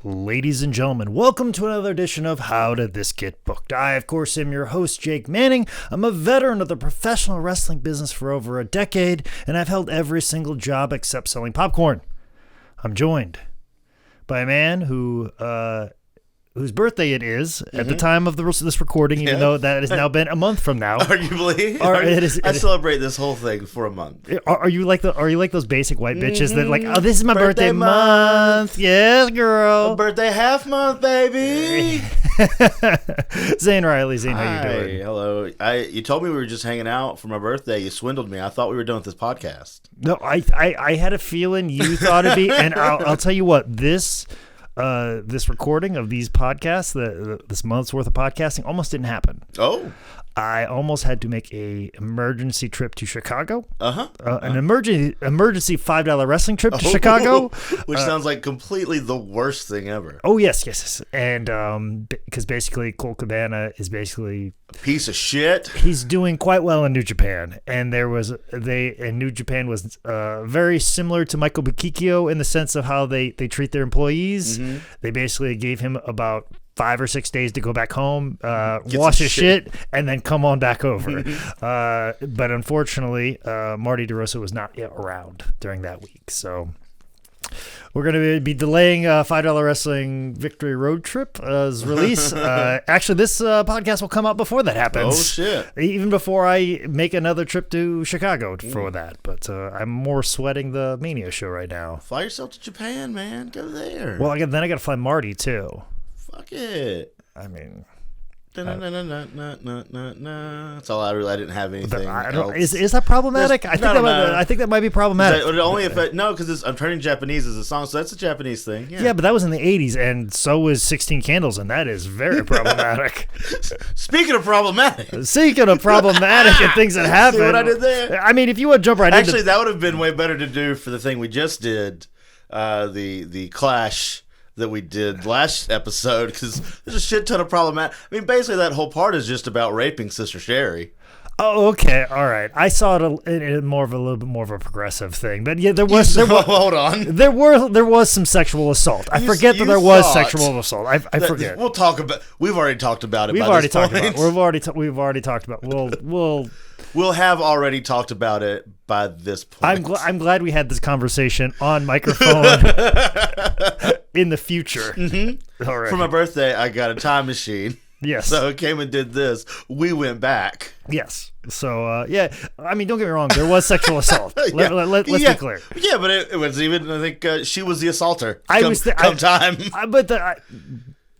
Ladies and gentlemen, welcome to another edition of How Did This Get Booked? I, of course, am your host, Jake Manning. I'm a veteran of the professional wrestling business for over a decade, and I've held every single job except selling popcorn. I'm joined by a man whose birthday it is at the time of this recording, even though that has now been a month from now. Arguably, I celebrate this whole thing for a month. Are you like those basic white bitches that like, oh, this is my birthday month. Yes, girl. Birthday half month, baby. Zane Riley, Zane, how you doing? Hello. You told me we were just hanging out for my birthday. You swindled me. I thought we were done with this podcast. No, I had a feeling you thought it'd be, and I'll tell you what, this recording of these podcasts, this month's worth of podcasting, almost didn't happen. Oh. I almost had to make a emergency trip to Chicago. An emergency $5 wrestling trip to Chicago. Which sounds like completely the worst thing ever. Oh, yes. And because basically Colt Cabana is basically a piece of shit. He's doing quite well in New Japan. And New Japan was very similar to Michael Bukikio in the sense of how they treat their employees. Mm-hmm. They basically gave him about 5 or 6 days to go back home, wash his shit, and then come on back over. But unfortunately, Marty DeRosa was not yet around during that week. So we're going to be delaying $5 Wrestling Victory Road Trip's release. Actually, this podcast will come out before that happens. Oh, shit. Even before I make another trip to Chicago for that. But I'm more sweating the Mania show right now. Fly yourself to Japan, man. Go there. Well, then I got to fly Marty, too. Fuck it. I mean, That's all I didn't have anything. Is that problematic? I think that might be problematic. No, because I'm turning Japanese as a song, so that's a Japanese thing. Yeah, but that was in the 80s, and so was 16 Candles, and that is very problematic. Speaking of problematic and things that happen. See what I did there? I mean, if you would jump right Actually, that would have been way better to do for the thing we just did, the Clash that we did last episode, because there's a shit ton of problematic. I mean, basically that whole part is just about raping Sister Sherry. Oh, okay, all right. I saw it in a little bit more of a progressive thing, but yeah, there was hold on. There was some sexual assault. I forget that there was sexual assault. I forget. We've already talked about it. We've already talked about. We'll have already talked about it by this point. I'm glad we had this conversation on microphone in the future. Mm-hmm. All right. For my birthday, I got a time machine. Yes. So it came and did this. We went back. Yes. So, yeah. I mean, don't get me wrong. There was sexual assault. Let's be clear. Yeah, but it was even, I think, she was the assaulter.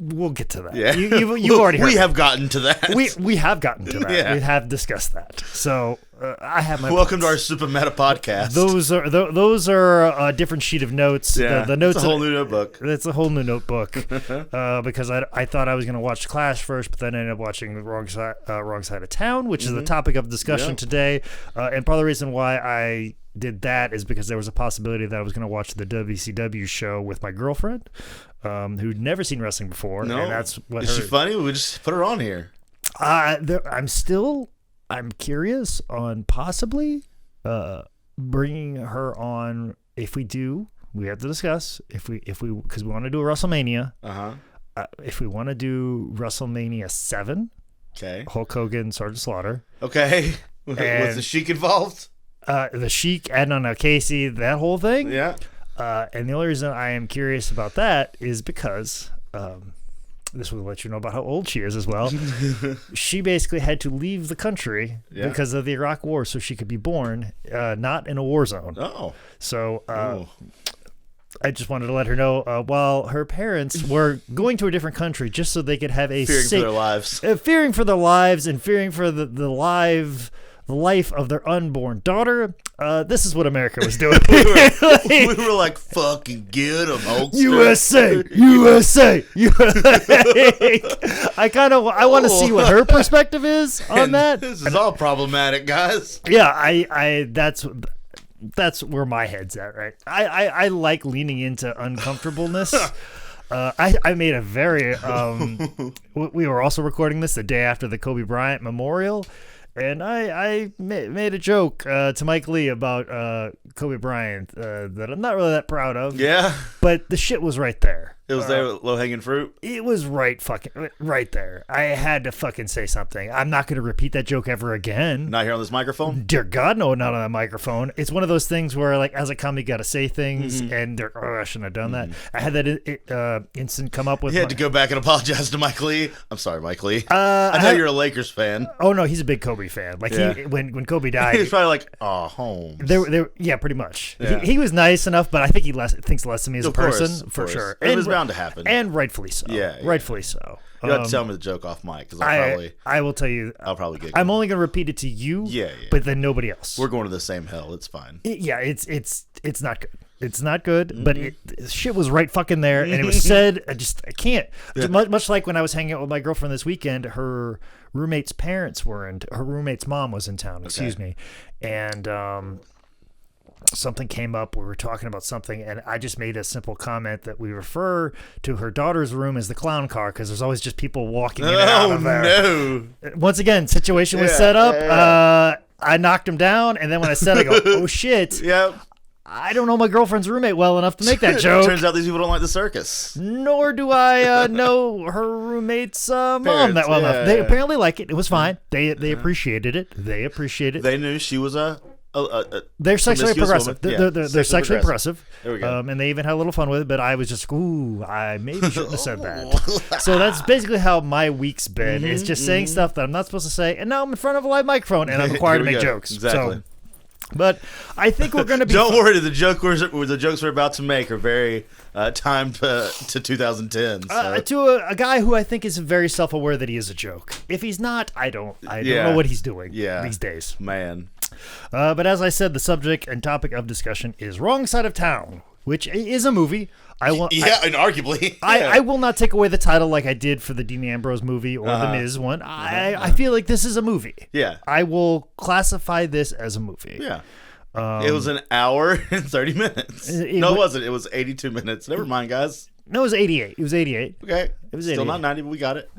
We'll get to that. Yeah. You've already heard. We have gotten to that. We have gotten to that. Yeah. We have discussed that. So I have my welcome points. to our Super Meta podcast. Those are a different sheet of notes. Yeah, the notes. It's a whole new notebook. It's a whole new notebook. Because I thought I was going to watch Clash first, but then I ended up watching the Wrong Side of Town, which is the topic of discussion today. And part of the reason why I did that is because there was a possibility that I was going to watch the WCW show with my girlfriend, who'd never seen wrestling before. No, and that's what. Is she funny? We just put her on here. I'm curious on possibly bringing her on. If we do, we have to discuss if we because we want to do a WrestleMania. If we want to do WrestleMania 7, okay, Hulk Hogan, Sergeant Slaughter. Okay, was the Sheik involved? The Sheik, Adnan Al-Casey, that whole thing. Yeah. And the only reason I am curious about that is because this will let you know about how old she is as well. She basically had to leave the country because of the Iraq War so she could be born not in a war zone. Oh. So I just wanted to let her know while her parents were going to a different country just so they could have a fearing for their lives. Fearing for their lives and fearing for the life of their unborn daughter. This is what America was doing. we were like, fucking get them, USA. I want to see what her perspective is on that. This is all problematic, guys. Yeah, that's where my head's at, right? I like leaning into uncomfortableness. I made a very we were also recording this the day after the Kobe Bryant memorial. And I made a joke to Mike Lee about Kobe Bryant that I'm not really that proud of. Yeah. But the shit was right there. It was there, low-hanging fruit? It was right there. I had to fucking say something. I'm not going to repeat that joke ever again. Not here on this microphone? Dear God, no, not on that microphone. It's one of those things where, like, as a comic, you got to say things, and I shouldn't have done that. I had that instant come up with... You had to go back and apologize to Mike Lee. I'm sorry, Mike Lee. I know you're a Lakers fan. Oh, no, he's a big Kobe fan. Like, when Kobe died... He was probably like, oh, Holmes. Yeah, pretty much. Yeah. He was nice enough, but I think he thinks less of me as a person, of for course. sure. It was bound to happen. And rightfully so. Yeah. Rightfully so. You have to tell me the joke off mic, because I will tell you. I'll probably get. I'm only going to repeat it to you. Yeah. But then nobody else. We're going to the same hell. It's fine. It's not good. It's not good. But shit was right fucking there, and it was said. I can't. Yeah. Much like when I was hanging out with my girlfriend this weekend, her roommate's parents were in. Her roommate's mom was in town. Excuse me, and something came up. We were talking about something, and I just made a simple comment that we refer to her daughter's room as the clown car because there's always just people walking in and out of there. No. Once again, situation was set up. I knocked him down, and then when I said, I go, oh shit. Yep. I don't know my girlfriend's roommate well enough to make that joke. Turns out these people don't like the circus. Nor do I know her roommate's mom that well enough. They apparently like it. It was fine. They appreciated it. They knew she was they're sexually progressive. They're sexually progressive. There we go. And they even had a little fun with it, but I was just, I maybe shouldn't have said that. So that's basically how my week's been. It's just saying stuff that I'm not supposed to say, and now I'm in front of a live microphone, and I'm required to make jokes. Exactly. So, but I think we're going to be... Don't worry, the jokes we're about to make are very timed to 2010. So. To a guy who I think is very self-aware that he is a joke. If he's not, I don't know what he's doing these days. Man. But as I said, the subject and topic of discussion is Wrong Side of Town, which is a movie. And arguably. I will not take away the title like I did for the Dean Ambrose movie or the Miz one. I feel like this is a movie. Yeah. I will classify this as a movie. Yeah. It was an hour and 30 minutes. It wasn't. It was 82 minutes. Never mind, guys. No, it was 88. It was 88. Okay. It was still 88. Not 90, but we got it.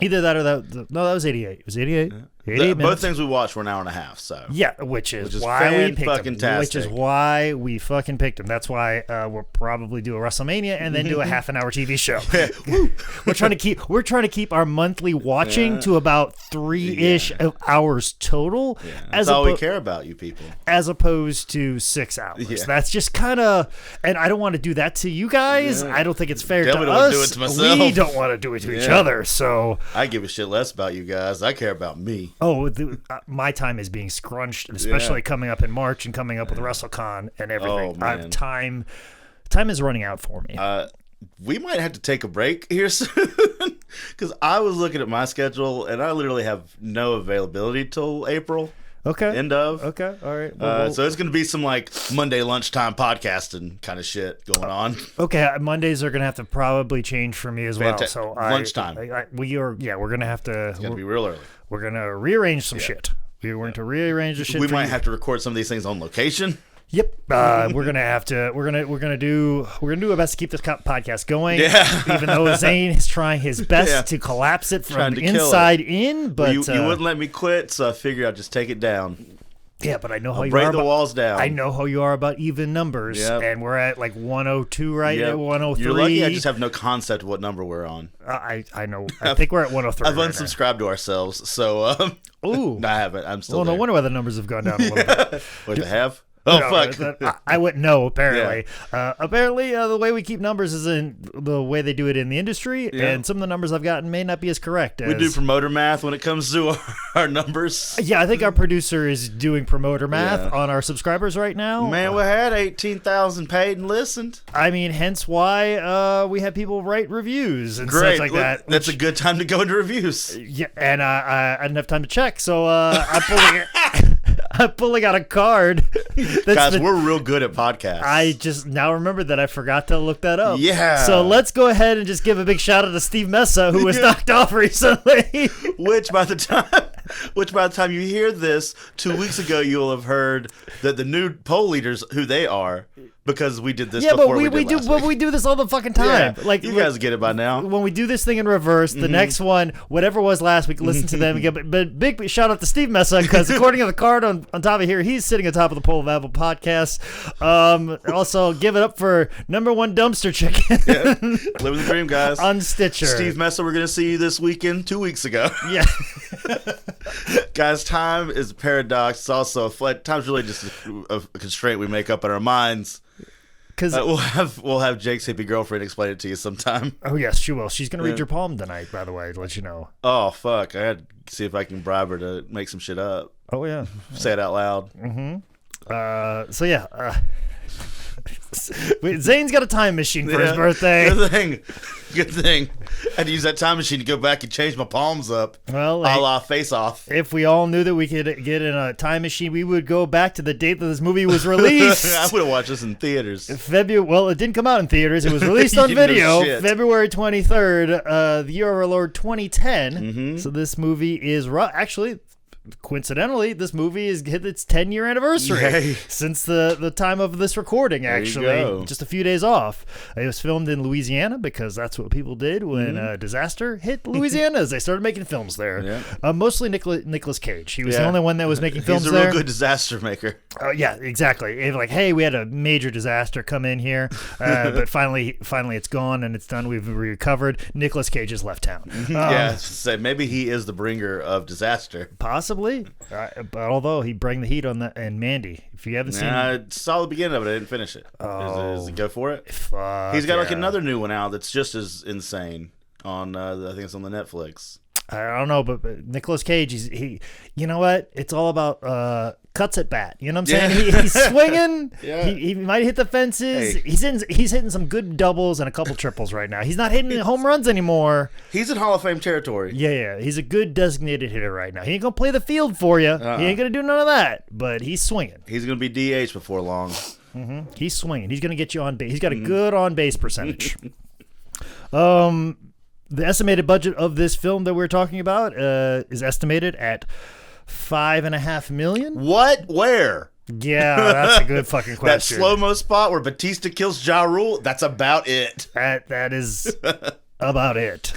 Either that or that. No, that was 88. It was 88. Yeah. 88 both things we watched were an hour and a half. So yeah, which is why we picked them. Which is why we fucking picked them. That's why we'll probably do a WrestleMania and then do a half-an-hour TV show. We're trying to keep our monthly watching to about 3-ish hours total. Yeah. That's all we care about, you people. As opposed to 6 hours. Yeah. That's just kind of, and I don't want to do that to you guys. Yeah. I don't think it's fair to us. Do it to myself. We don't want to do it to each other. So I give a shit less about you guys. I care about me. Oh, my time is being scrunched, especially coming up in March and coming up with WrestleCon and everything. Oh, man. Time is running out for me. We might have to take a break here soon because I was looking at my schedule and I literally have no availability till April. Okay. End of. Okay. All right. So it's going to be some like Monday lunchtime podcasting kind of shit going on. Okay. Mondays are going to have to probably change for me as well. So lunchtime. We're going to have to. It's going to be real early. We're going to rearrange some shit. We're going to rearrange the shit. We might have to record some of these things on location. Yep. We're gonna have to. We're gonna do our best to keep this podcast going. Yeah. Even though Zane is trying his best to collapse it from the inside in, but you wouldn't let me quit, so I figured I'd just take it down. Yeah, but I know how you break are. the walls down. I know how you are about even numbers, and we're at like 102 right now. 103. You're lucky. I just have no concept of what number we're on. I know. I think we're at 103. I've unsubscribed to ourselves, so. Ooh. No, I haven't. I'm still. Well, there. No wonder why the numbers have gone down a little bit. What they have? Oh, no, fuck. I wouldn't know, apparently. Yeah. Apparently, the way we keep numbers isn't the way they do it in the industry, and some of the numbers I've gotten may not be as correct. We do promoter math when it comes to our numbers. Yeah, I think our producer is doing promoter math on our subscribers right now. Man, we had 18,000 paid and listened. I mean, hence why we have people write reviews and such like that. That's a good time to go into reviews. Yeah, and I didn't have time to check, so I'm pulling out a card. Guys, we're real good at podcasts. I just now remember that I forgot to look that up. Yeah. So let's go ahead and just give a big shout out to Steve Messa, who was knocked off recently. Which by the time you hear this, 2 weeks ago, you'll have heard that the new poll leaders, who they are, because we did this Yeah, before but we did last week. we do this all the fucking time. Yeah, Like you guys get it by now. When we do this thing in reverse, the next one, whatever was last week, listen to them again. But big shout out to Steve Messa, because according to the card on top of here, he's sitting on top of the poll of Apple Podcasts. Also, give it up for #1 dumpster chicken. Yeah. Living the dream, guys. On Stitcher. Steve Messa, we're going to see you this weekend 2 weeks ago. Yeah. Guys, time is a paradox. It's also time's really just a constraint we make up in our minds. Because we'll have Jake's hippie girlfriend explain it to you sometime. Oh yes, she will. She's gonna read your palm tonight, by the way, to let you know. Oh fuck! I had to see if I can bribe her to make some shit up. Oh yeah. Say it out loud. So yeah. Wait, Zane's got a time machine for his birthday. Good thing. I had to use that time machine to go back and change my palms up. Well, a la Face Off. If we all knew that we could get in a time machine, we would go back to the date that this movie was released. I would have watched this in theaters. Well, it didn't come out in theaters. It was released on video, February 23rd, the year of our Lord 2010. So this movie is actually. Coincidentally, this movie has hit its 10-year anniversary since the time of this recording, actually. Just a few days off. It was filmed in Louisiana because that's what people did when a disaster hit Louisiana, as they started making films there. Yeah. Mostly Nicolas Cage. He was the only one that was making films there. He's a real good disaster maker. Yeah, exactly. Like, hey, we had a major disaster come in here, but finally it's gone and it's done. We've recovered. Nicolas Cage has left town. So maybe he is the bringer of disaster. Possibly. But although he bring the heat on that, and Mandy, if you haven't seen it. I saw the beginning of it. I didn't finish it. Is it go for it? He's got like another new one out that's just as insane on, I think it's on the Netflix. I don't know, but Nicolas Cage, he you know what? It's all about cuts at bat. You know what I'm saying? He's swinging. He might hit the fences. Hey. He's hitting some good doubles and a couple triples right now. He's not hitting home runs anymore. He's in Hall of Fame territory. Yeah. He's a good designated hitter right now. He ain't gonna play the field for you. He ain't gonna do none of that. But he's swinging. He's gonna be DH before long. He's swinging. He's gonna get you on base. He's got a good on base percentage. The estimated budget of this film that we're talking about is estimated at $5.5 million. What? Where? Yeah, that's a good fucking question. That slow-mo spot where Bautista kills Ja Rule, that's about it. That is about it.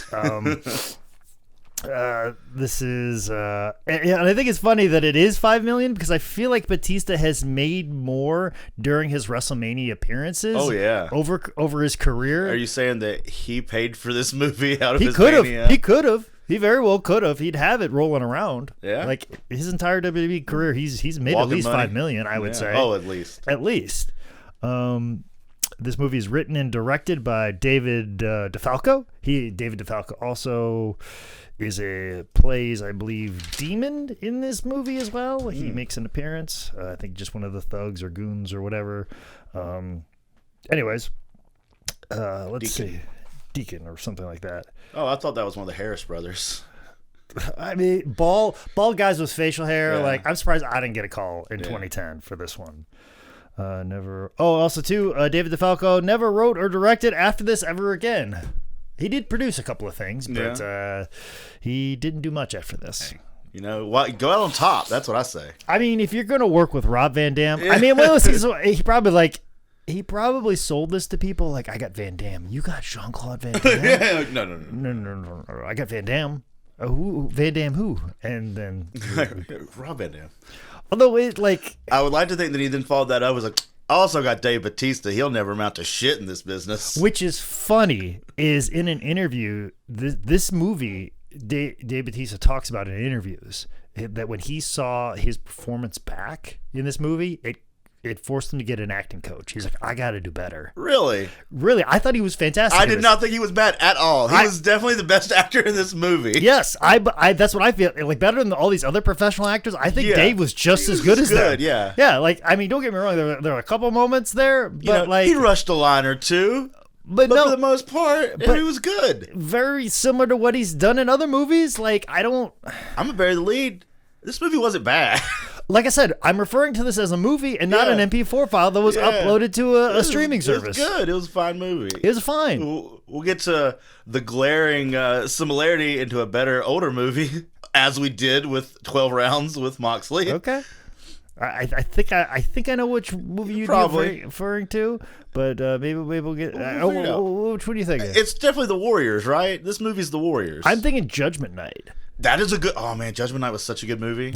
This is and I think it's funny that it is $5 million, because I feel like Bautista has made more during his WrestleMania appearances. Oh yeah, over his career. Are you saying that he paid for this movie out of his Mania? He could have. He very well could have. He'd have it rolling around. Yeah, like his entire WWE career, he's made at least $5 million. I would say. Oh, at least. At least. This movie is written and directed by David DeFalco. David DeFalco also plays, I believe, Demon in this movie as well. He makes an appearance. I think just one of the thugs or goons or whatever. Anyways, let's see. Deacon or something like that. Oh, I thought that was one of the Harris brothers. I mean, bald guys with facial hair. Yeah. Like, I'm surprised I didn't get a call in 2010 for this one. Never. Oh, also too, David DeFalco never wrote or directed after this ever again. He did produce a couple of things, but he didn't do much after this. Hey, you know what? Go out on top. That's what I say. I mean, if you're gonna work with Rob Van Dam, I mean, he probably sold this to people like, I got Van Damme. You got Jean-Claude Van Damme? No. I got Van Damme. Who? Van Damme who? And then Rob Van Dam. Although I would like to think that he then followed that up. Was like, I also got Dave Bautista. He'll never amount to shit in this business. Which is funny. Is in an interview, this movie, Dave Bautista talks about in interviews that when he saw his performance back in this movie, it forced him to get an acting coach. He's like, I got to do better. Really? I thought he was fantastic. I did not think he was bad at all. He was definitely the best actor in this movie. Yes, I that's what I feel. Like, better than all these other professional acters, I think Dave was just as good as them. Yeah. Yeah, like, I mean, don't get me wrong, there were a couple moments there, but he rushed a line or two. But no, for the most part, he was good. Very similar to what he's done in other movies. Like, I'm gonna bury the lead. This movie wasn't bad. Like I said, I'm referring to this as a movie and not an MP4 file that was uploaded to a streaming service. It was good. It was a fine movie. It was fine. We'll get to the glaring similarity into a better, older movie, as we did with 12 Rounds with Moxley. Okay. I think I know which movie you'd be referring to, but maybe we'll get. Which one do you think? It's definitely The Warriors, right? This movie's The Warriors. I'm thinking Judgment Night. That is a good. Oh man, Judgment Night was such a good movie.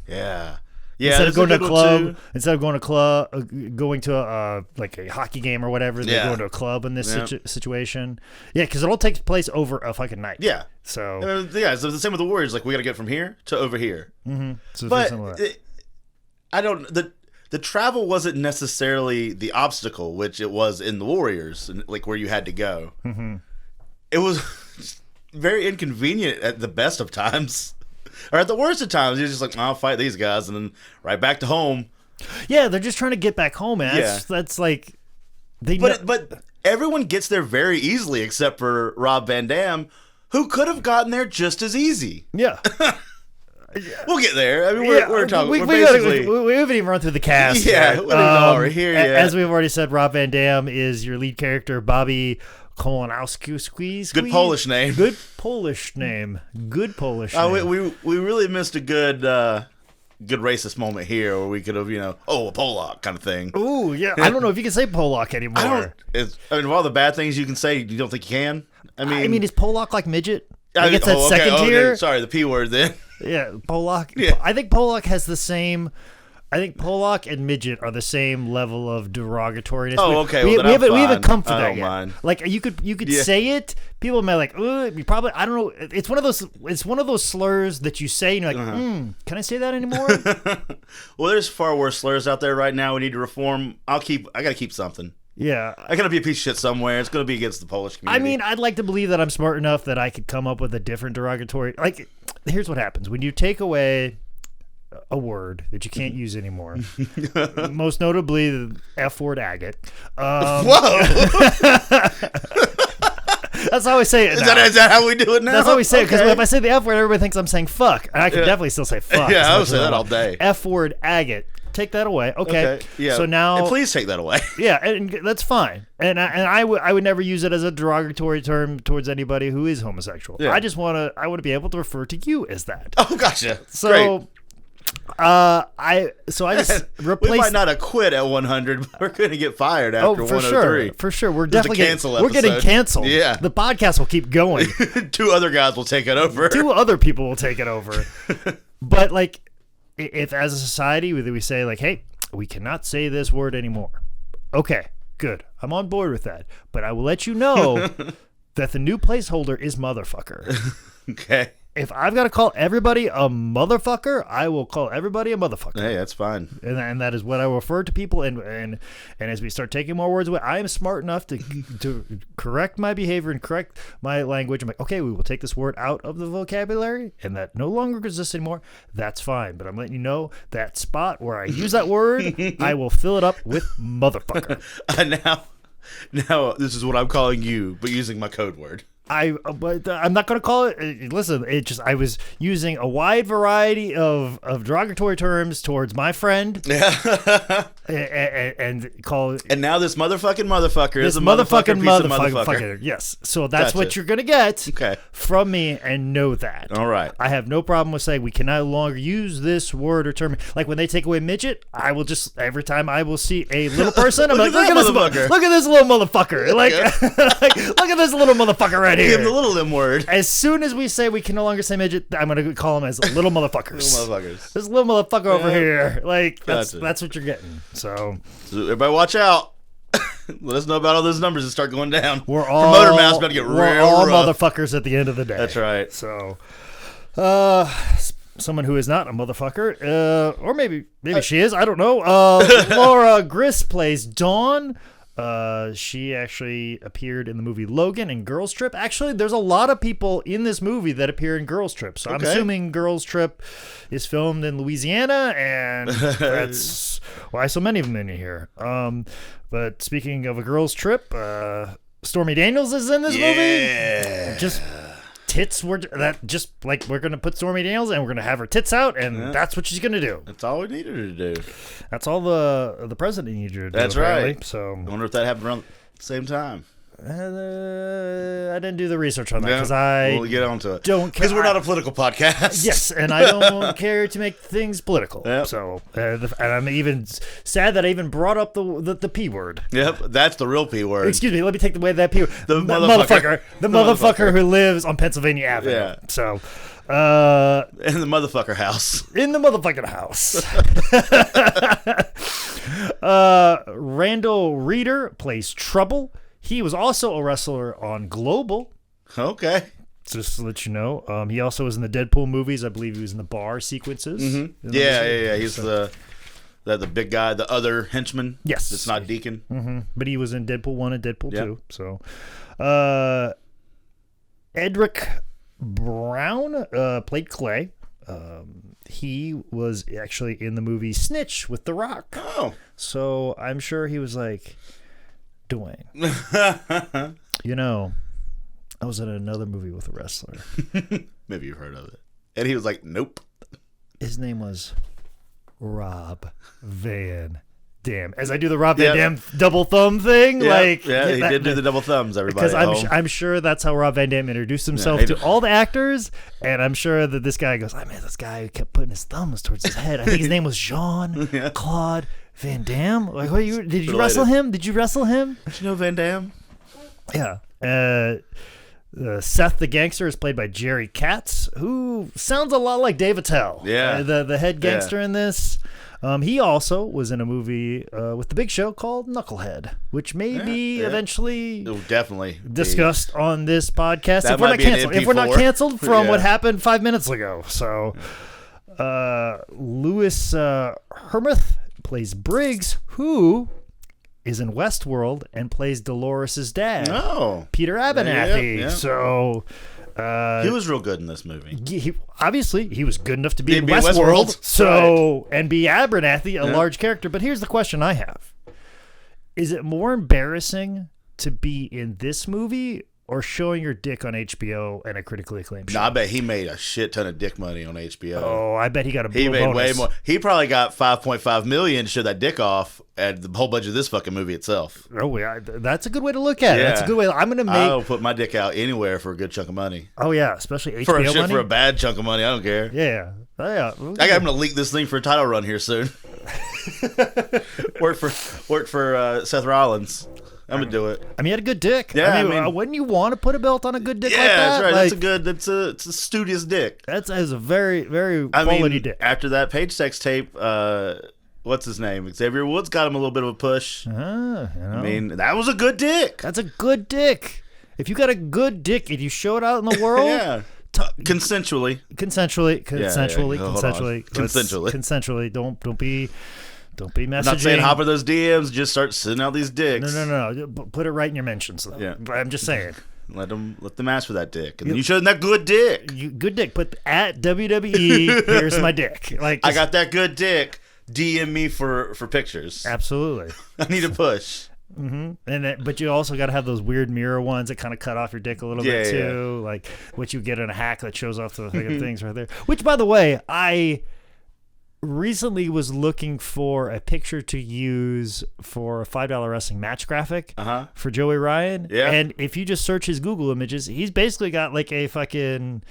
Yeah. Instead of going to a club, going to a like a hockey game or whatever, they go to a club in this situation. Yeah, because it all takes place over a fucking night. Yeah. So so it's the same with The Warriors. Like we got to get from here to over here. Mm-hmm. So but the travel wasn't necessarily the obstacle, which it was in The Warriors, like where you had to go. Mm-hmm. It was very inconvenient at the best of times. Or at the worst of times, you're just like, I'll fight these guys, and then right back to home. Yeah, they're just trying to get back home, man. That's like... But everyone gets there very easily, except for Rob Van Dam, who could have gotten there just as easy. Yeah. We'll get there. I mean, we're talking... We haven't even run through the cast. Yeah, we're here yet. As we've already said, Rob Van Dam is your lead character, Bobby... Kolonowski. Good Polish name. Good Polish name. We really missed a good racist moment here where we could have, a Polak kind of thing. Ooh, yeah. I don't know if you can say Polak anymore. Of all the bad things you can say, you don't think you can? I mean, is Polak like midget? I guess that's second tier. Sorry, the P word then. Yeah, Polak. Yeah. I think Polak has the same... I think Polak and midget are the same level of derogatoriness. Oh, okay. We haven't come for I that don't yet. Mind. Like you could say it. People might like. You probably. I don't know. It's one of those slurs that you say and you're like, can I say that anymore? Well, there's far worse slurs out there right now. We need to reform. I gotta keep something. Yeah. I gotta be a piece of shit somewhere. It's gonna be against the Polish community. I mean, I'd like to believe that I'm smart enough that I could come up with a different derogatory. Like, here's what happens when you take away a word that you can't use anymore. Most notably, the F word agate. Whoa! That's how we say it now. Is that how we do it now? That's how we say it, because if I say the F word, everybody thinks I'm saying fuck. And I can definitely still say fuck. Yeah, I would say that all day. F word agate. Take that away. Okay. Yeah. So now... And please take that away. Yeah, and that's fine. And I would never use it as a derogatory term towards anybody who is homosexual. Yeah. I want to be able to refer to you as that. Oh, gotcha. So... Great. I just replaced. We might not have quit at 100, but we're going to get fired after 103. For sure. We're This is definitely a cancel episode. We're getting canceled. Yeah. The podcast will keep going. 2 other guys will take it over. 2 other people will take it over. But like, if as a society we say like, hey, we cannot say this word anymore. Okay, good. I'm on board with that. But I will let you know that the new placeholder is motherfucker. Okay. If I've got to call everybody a motherfucker, I will call everybody a motherfucker. Hey, that's fine. And that is what I refer to people. And as we start taking more words away, I am smart enough to correct my behavior and correct my language. I'm like, okay, we will take this word out of the vocabulary, and that no longer exists anymore. That's fine. But I'm letting you know that spot where I use that word, I will fill it up with motherfucker. Now, this is what I'm calling you, but using my code word. But I'm not going to call it. Listen, I was using a wide variety of derogatory terms towards my friend. Yeah. and call it. And now this motherfucker is a motherfucker. Yes. So that's what you're going to get from me, and know that. All right. I have no problem with saying we can no longer use this word or term. Like when they take away midget, I will just, every time I will see a little person, I'm like, look at this little motherfucker. Like, look at this little motherfucker right here. Give him the little M word. As soon as we say we can no longer say midget, I'm going to call them as little motherfuckers. Little motherfuckers. This little motherfucker over here. Like, that's what you're getting. So everybody watch out. Let us know about all those numbers that start going down. Promoter math's about to get real rough. Motherfuckers at the end of the day. That's right. So, someone who is not a motherfucker, or maybe she is, I don't know. Laura Grist plays Dawn. She actually appeared in the movie Logan and Girls Trip. Actually, there's a lot of people in this movie that appear in Girls Trip. So I'm assuming Girls Trip is filmed in Louisiana, and that's why so many of them in here. But speaking of a Girls Trip, Stormy Daniels is in this movie. Just tits we're gonna put Stormy Daniels and we're gonna have her tits out, and that's what she's gonna do. That's all we needed her to do. That's all the president needed her to do. That's apparently. Right. So I wonder if that happened around the same time. I didn't do the research on that because we'll get onto it. Don't care. Because we're not a political podcast. Yes, and I don't care to make things political. Yep. So, and I'm even sad that I even brought up the P word. Yep, that's the real P word. Excuse me, let me take away that P word. The motherfucker. The motherfucker who lives on Pennsylvania Avenue. Yeah. So, in the motherfucker house. in the motherfucking house. Randall Reeder plays Trouble. He was also a wrestler on Global. Okay. Just to let you know. He also was in the Deadpool movies. I believe he was in the bar sequences. Mm-hmm. Yeah. He's the big guy, the other henchman. Yes. It's not Deacon. Mm-hmm. But he was in Deadpool 1 and Deadpool 2. So, Edric Brown played Clay. He was actually in the movie Snitch with The Rock. Oh. So I'm sure he was like, Dwayne, I was in another movie with a wrestler. Maybe you've heard of it. And he was like, nope. His name was Rob Van Dam. As I do the Rob Van Dam double thumb thing. He did do the double thumbs, everybody. Because I'm sure that's how Rob Van Dam introduced himself to all the actors. And I'm sure that this guy goes, this guy who kept putting his thumbs towards his head. I think his name was Jean-Claude Van Damme. Like, did you wrestle him? Did you wrestle him? Did you know Van Damme? Yeah. Seth the Gangster is played by Jerry Katz, who sounds a lot like Dave Attell. Yeah. The head gangster in this. He also was in a movie with The Big Show called Knucklehead, which may be eventually definitely discussed on this podcast that if we're might not be an canceled. If we're not MP4. canceled from what happened 5 minutes ago. So, Louis Hermuth plays Briggs, who is in Westworld and plays Dolores' dad, Peter Abernathy. Yeah. So he was real good in this movie. He was good enough to be in be in Westworld. Westworld. So and be Abernathy, a large character. But here's the question I have: is it more embarrassing to be in this movie or showing your dick on HBO and a critically acclaimed show? No, I bet he made a shit ton of dick money on HBO. Oh, I bet he got a He made bonus. way more. He probably got $5.5 million to show that dick off at the whole budget of this fucking movie itself. Oh, yeah. That's a good way to look at it. That's a good way. I'm going to make... I'll put my dick out anywhere for a good chunk of money. Oh, yeah. Especially HBO money. For a bad chunk of money. I don't care. Yeah. Oh, yeah. I got him to leak this thing for a title run here soon. Work for Seth Rollins. I'm gonna do it. I mean, he had a good dick. Yeah, I mean, wouldn't you want to put a belt on a good dick like that? Yeah, that's right. Like, it's a studious dick. That's a very, very quality dick. After that Page Sex tape, what's his name? Xavier Woods got him a little bit of a push. I mean, that was a good dick. That's a good dick. If you got a good dick and you show it out in the world, consensually. Don't be messaging. I'm not saying hop in those DMs. Just start sending out these dicks. No. Put it right in your mentions. Though. Yeah. I'm just saying. Let them ask for that dick, and then you show them that good dick. Good dick. Put at WWE. Here's my dick. Like I got that good dick. DM me for pictures. Absolutely. I need a push. Mm-hmm. But you also got to have those weird mirror ones that kind of cut off your dick a little bit too, like what you get in a hack that shows off the things right there. Which, by the way, I recently was looking for a picture to use for a $5 wrestling match graphic for Joey Ryan. Yeah. And if you just search his Google images, he's basically got like a fucking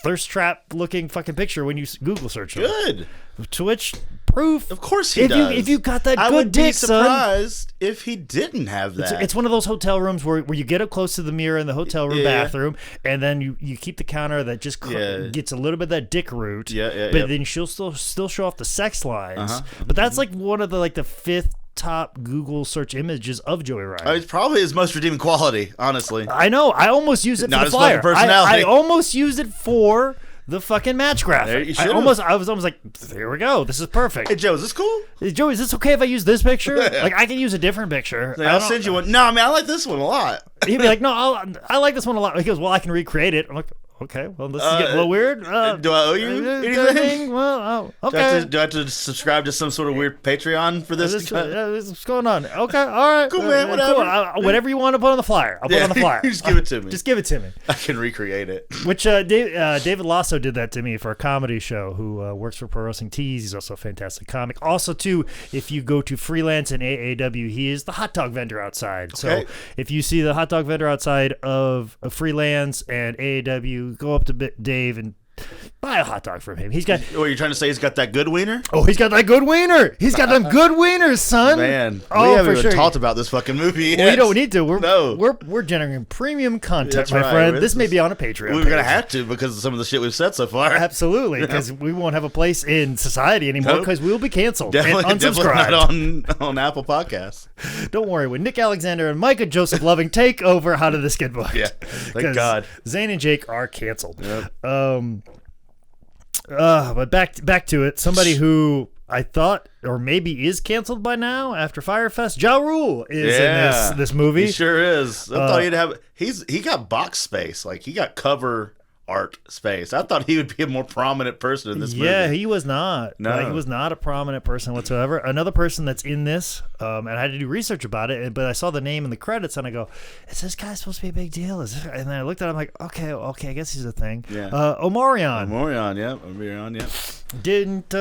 thirst trap looking fucking picture when you Google search him. Good. To which proof. Of course he does. If you got that I good dick, son. I would be surprised if he didn't have that. It's one of those hotel rooms where you get up close to the mirror in the hotel room bathroom, and then you keep the counter that just gets a little bit of that dick root. But then she'll still show off the sex lines. But that's like one of the fifth top Google search images of Joey Ryan. It's probably his most redeeming quality, honestly. I know. I almost used it for the flyer. Personality. I almost used it for the fucking match graphic. I was almost like, here we go. This is perfect. Hey, Joe, is this cool? Hey, Joe, is this okay if I use this picture? Like, I can use a different picture. I'll send you one. No, I mean, I like this one a lot. He'd be like, no, I like this one a lot. He goes, well, I can recreate it. I'm like, okay. Well, this is getting a little weird. Do I owe you anything? Well, okay. Do I have to subscribe to some sort of weird Patreon for this? What's going on? Okay, all right. Cool, man, whatever. Cool. Whatever you want to put on the flyer, I'll put it on the flyer. Just give it to me. Just give it to me. I can recreate it. Which David Lasso did that to me for a comedy show, who works for Pro Wrestling Tees. He's also a fantastic comic. Also, too, if you go to Freelance and AAW, he is the hot dog vendor outside. Okay. So if you see the hot dog vendor outside of Freelance and AAW, go up to Dave and buy a hot dog from him. He's got. What are you trying to say? He's got that good wiener? Oh, he's got that good wiener. He's got them good wieners, son. Man, oh, we haven't even sure. talked about this fucking movie yet. We don't need to. No. We're generating premium content, That's my right. friend. This may be on a Patreon. We're gonna have to because of some of the shit we've said so far. Absolutely, because we won't have a place in society anymore because we will be canceled and Definitely unsubscribed. not on Apple Podcasts. Don't worry. When Nick Alexander and Micah Joseph Loving take over, How Did This Get Booked? Yeah, thank God. Zane and Jake are canceled. Yep. But back to it. Somebody who I thought, or maybe is canceled by now after Firefest. Ja Rule is in this movie. He sure is. I thought he'd have. He got box space. Like he got cover art space. I thought he would be a more prominent person in this movie. Yeah, he was not. No, he was not a prominent person whatsoever. Another person that's in this, and I had to do research about it, but I saw the name in the credits, and I go, "Is this guy supposed to be a big deal?" And then I looked at it, I'm like, "Okay, I guess he's a thing." Yeah. Omarion. Yeah. Didn't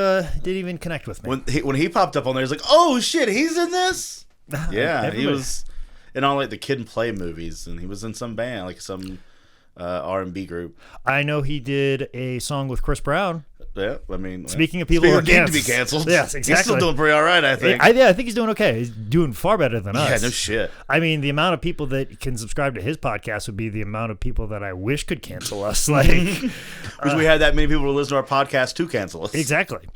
even connect with me. When he popped up on there, he's like, "Oh shit, he's in this." Yeah, Everybody. he was in all like the Kid and Play movies, and he was in some band, like some R&B group. I know he did a song with Chris Brown. Yeah, I mean, speaking of people who are need to be canceled, yes, exactly. He's still doing pretty all right, I think. I think he's doing okay. He's doing far better than us. Yeah, no shit. I mean, the amount of people that can subscribe to his podcast would be the amount of people that I wish could cancel us. Like, because we had that many people to listen to our podcast to cancel us. Exactly.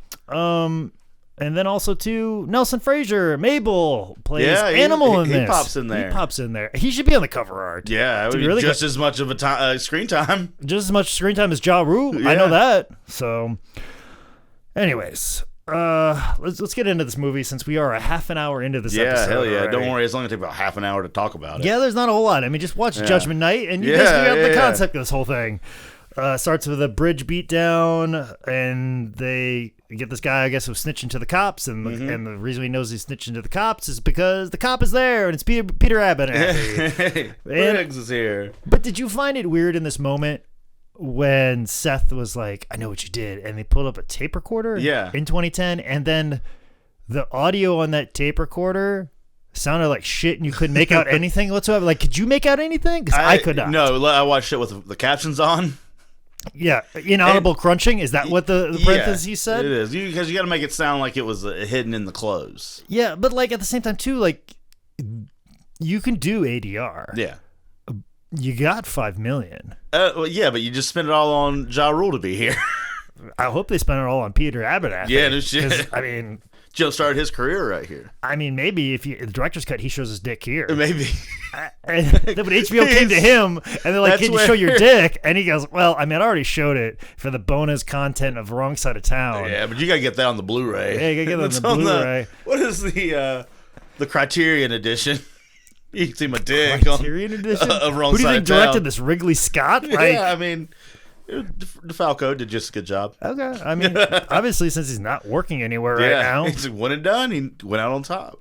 And then also too, Nelson Frazier, Mabel plays Animal in this. He pops in there. He pops in there. He should be on the cover art. Yeah, it would be really just as much of a screen time. Just as much screen time as Ja Rule. Yeah. I know that. So, anyways, let's get into this movie since we are a half an hour into this episode. Yeah, hell yeah. Already. Don't worry, it's only going to take about half an hour to talk about it. Yeah, there's not a whole lot. I mean, just watch Judgment Night and you guys figure out the concept of this whole thing. Starts with a bridge beatdown, and they get this guy, I guess, who's snitching to the cops, and the reason he knows he's snitching to the cops is because the cop is there, and it's Peter Abbott. Hey, Briggs is here. But did you find it weird in this moment when Seth was like, "I know what you did," and they pulled up a tape recorder in 2010, and then the audio on that tape recorder sounded like shit, and you couldn't make out anything whatsoever? Like, could you make out anything? Because I could not. No, I watched it with the captions on. Yeah, inaudible crunching. Is that what the parentheses said? It is, because you got to make it sound like it was hidden in the clothes. Yeah, but like at the same time too, like you can do ADR. Yeah, you got $5 million. Well, yeah, but you just spend it all on Ja Rule to be here. I hope they spend it all on Peter Abbott. Yeah, no shit. I mean, Joe started his career right here. I mean, maybe if the director's cut, he shows his dick here. Maybe. And then when HBO came to him, and they're like, "Can you show your dick?" And he goes, "Well, I mean, I already showed it for the bonus content of Wrong Side of Town." Yeah, but you gotta get that on the Blu-ray. Yeah, you gotta get that on the Blu-ray. What is the Criterion edition? You can see my dick. Criterion edition of Wrong Who do you Side think of Town. directed this? Wrigley Scott? Like, yeah, I mean, DeFalco did just a good job. Okay, I mean, obviously, since he's not working anywhere right now, he's one and done. He went out on top.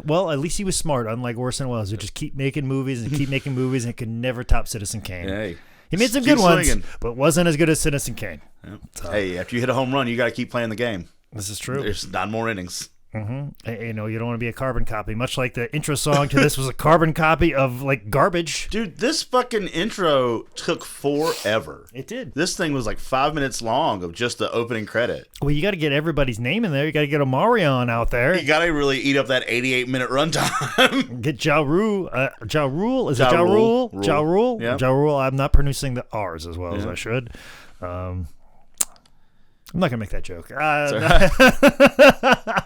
Well, at least he was smart, unlike Orson Welles, who just keep making movies and keep making movies and could never top Citizen Kane. Hey, he made some good ones, but wasn't as good as Citizen Kane. Yeah. So. Hey, after you hit a home run, you got to keep playing the game. This is true. There's 9 more innings. Mm-hmm. You know, you don't want to be a carbon copy. Much like the intro song to this was a carbon copy of like garbage. Dude, this fucking intro took forever. It did. This thing was like 5 minutes long of just the opening credit. Well, you got to get everybody's name in there. You got to get Omarion out there. You got to really eat up that 88-minute runtime. Get Ja Rule. Ja Rule? Is it Ja Rule? Ja Rule? Yeah. Ja Rule. I'm not pronouncing the R's as well as I should. I'm not gonna make that joke.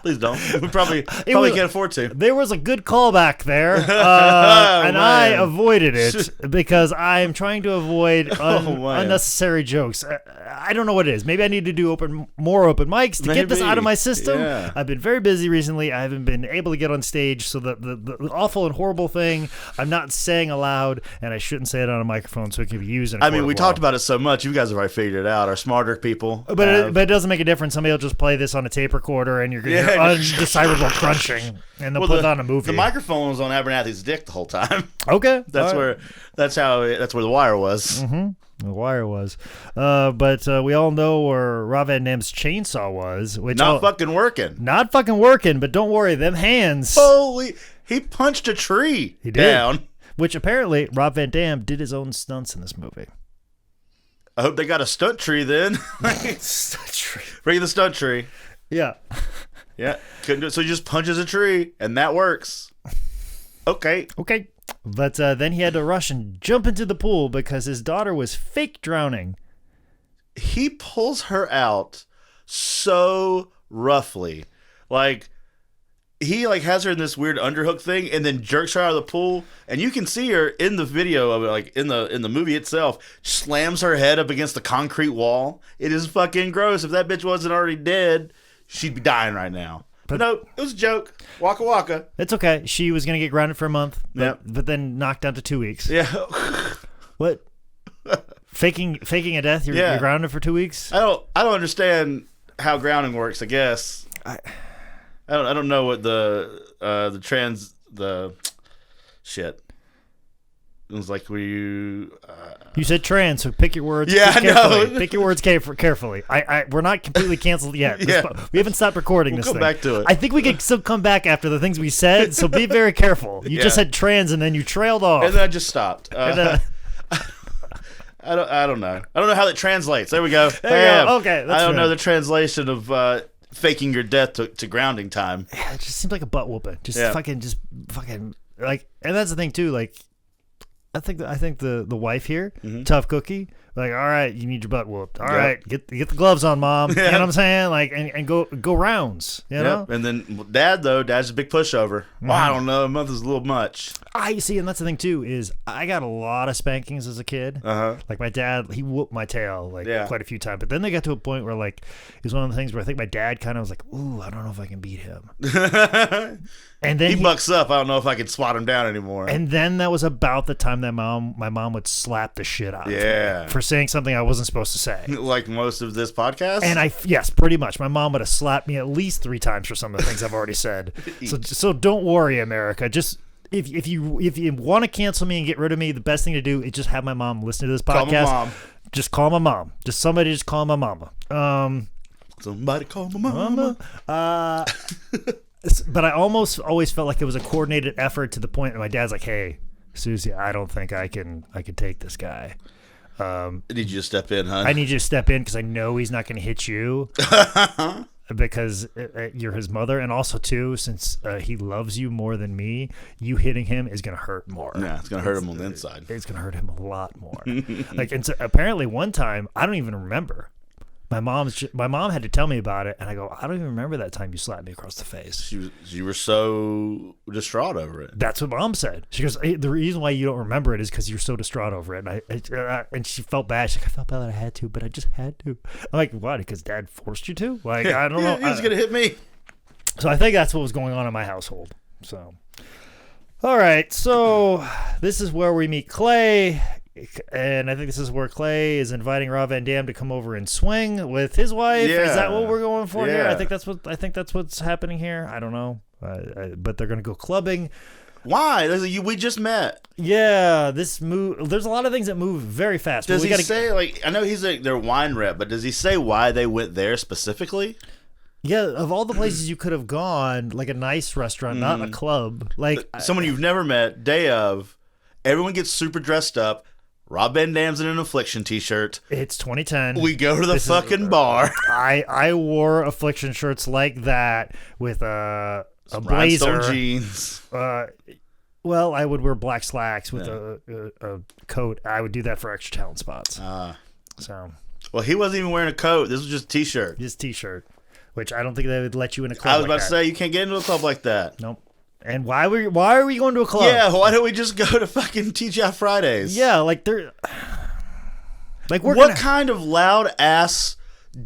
Please don't. We probably can't afford to. There was a good callback there, and I avoided it because I am trying to avoid unnecessary jokes. I don't know what it is. Maybe I need to do more open mics to get this out of my system. Yeah. I've been very busy recently. I haven't been able to get on stage, so the awful and horrible thing I'm not saying aloud, and I shouldn't say it on a microphone, so it can be used. In a we talked about it so much. You guys have already figured it out. Our smarter people, but it doesn't make a difference. Somebody will just play this on a tape recorder, and you're undecipherable crunching, and they'll put it on a movie. The microphone was on Abernathy's dick the whole time. Okay, that's where the wire was. Mm-hmm. The wire was, but we all know where Rob Van Dam's chainsaw was, which fucking working. Not fucking working, but don't worry, them hands. Holy, he punched a tree down. Which apparently Rob Van Dam did his own stunts in this movie. I hope they got a stunt tree then. Stunt tree. Bring the stunt tree. Yeah. Yeah. Couldn't do it, so he just punches a tree, and that works. Okay. But then he had to rush and jump into the pool because his daughter was fake drowning. He pulls her out so roughly. Like, he has her in this weird underhook thing and then jerks her out of the pool. And you can see her in the video of it, like in the movie itself, slams her head up against the concrete wall. It is fucking gross. If that bitch wasn't already dead, she'd be dying right now. But no, it was a joke. Waka waka. It's okay. She was going to get grounded for a month, but then knocked down to 2 weeks. Yeah. What? Faking a death? You're grounded for 2 weeks? I don't understand how grounding works, I guess. I don't know what the shit. It was like, were you... You said trans, so pick your words. Yeah, carefully. Pick your words carefully. We're not completely canceled yet. Yeah. We haven't stopped recording this thing. We'll come back to it. I think we can still come back after the things we said, so be very careful. You just said trans, and then you trailed off. And then I just stopped. I don't know. I don't know how that translates. There we go. There you go. Okay. I don't know the translation of faking your death to grounding time. Yeah, it just seems like a butt whooping. Fucking like, and that's the thing too. Like, I think the wife here, tough cookie. Like, all right, you need your butt whooped. All right, get the gloves on, mom. You know what I'm saying? Like, and go rounds. You know. And then dad's a big pushover. Mm-hmm. Well, I don't know, a month is a little much. I see, and that's the thing too is I got a lot of spankings as a kid. Like my dad, he whooped my tail quite a few times. But then they got to a point where it was one of the things where I think my dad kind of was like, "Ooh, I don't know if I can beat him." And then he bucks up. I don't know if I can swat him down anymore. And then that was about the time that my mom would slap the shit out of me for saying something I wasn't supposed to say. Like most of this podcast? And yes, pretty much. My mom would have slapped me at least 3 times for some of the things I've already said. So don't worry, America. Just if you want to cancel me and get rid of me, the best thing to do is just have my mom listen to this podcast. Call my mom. Just call my mom. Somebody just call my mama. Somebody call my mama. But I almost always felt like it was a coordinated effort to the point that my dad's like, "Hey, Susie, I don't think I can take this guy. I need you to step in, huh? I need you to step in because I know he's not going to hit you because you're his mother, and also too, since he loves you more than me, you hitting him is going to hurt more. Yeah, it's going to hurt him on the inside. It's going to hurt him a lot more. And so apparently one time, I don't even remember. My mom had to tell me about it, and I go, I don't even remember that time you slapped me across the face. You were so distraught over it. That's what Mom said. She goes, the reason why you don't remember it is because you're so distraught over it. And she felt bad. She's like, I felt bad that I had to, but I just had to. I'm like, what? Because Dad forced you to? Like, I don't know. He was gonna hit me. So I think that's what was going on in my household. So, all right. So this is where we meet Clay. And I think this is where Clay is inviting Rob Van Dam to come over and swing with his wife. Yeah. Is that what we're going for here? I think that's what's happening here. I don't know, but they're going to go clubbing. Why? We just met. Yeah, this move. There's a lot of things that move very fast. Does he say I know he's their wine rep, but does he say why they went there specifically? Yeah, of all the places you could have gone, like a nice restaurant, not a club, like someone you've never met. Day of, everyone gets super dressed up. Rob Van Dam's in an Affliction t-shirt. It's 2010. We go to the fucking bar. I wore Affliction shirts like that with a blazer. Jeans. Well, I would wear black slacks with a coat. I would do that for extra talent spots. Well, he wasn't even wearing a coat. This was just a T-shirt. His T-shirt, which I don't think they would let you in a club. I was like about that. to say, you can't get into a club like that. Nope. And why are we going to a club? Yeah, why don't we just go to fucking TGI Fridays? Yeah, like they're like what kind of loud ass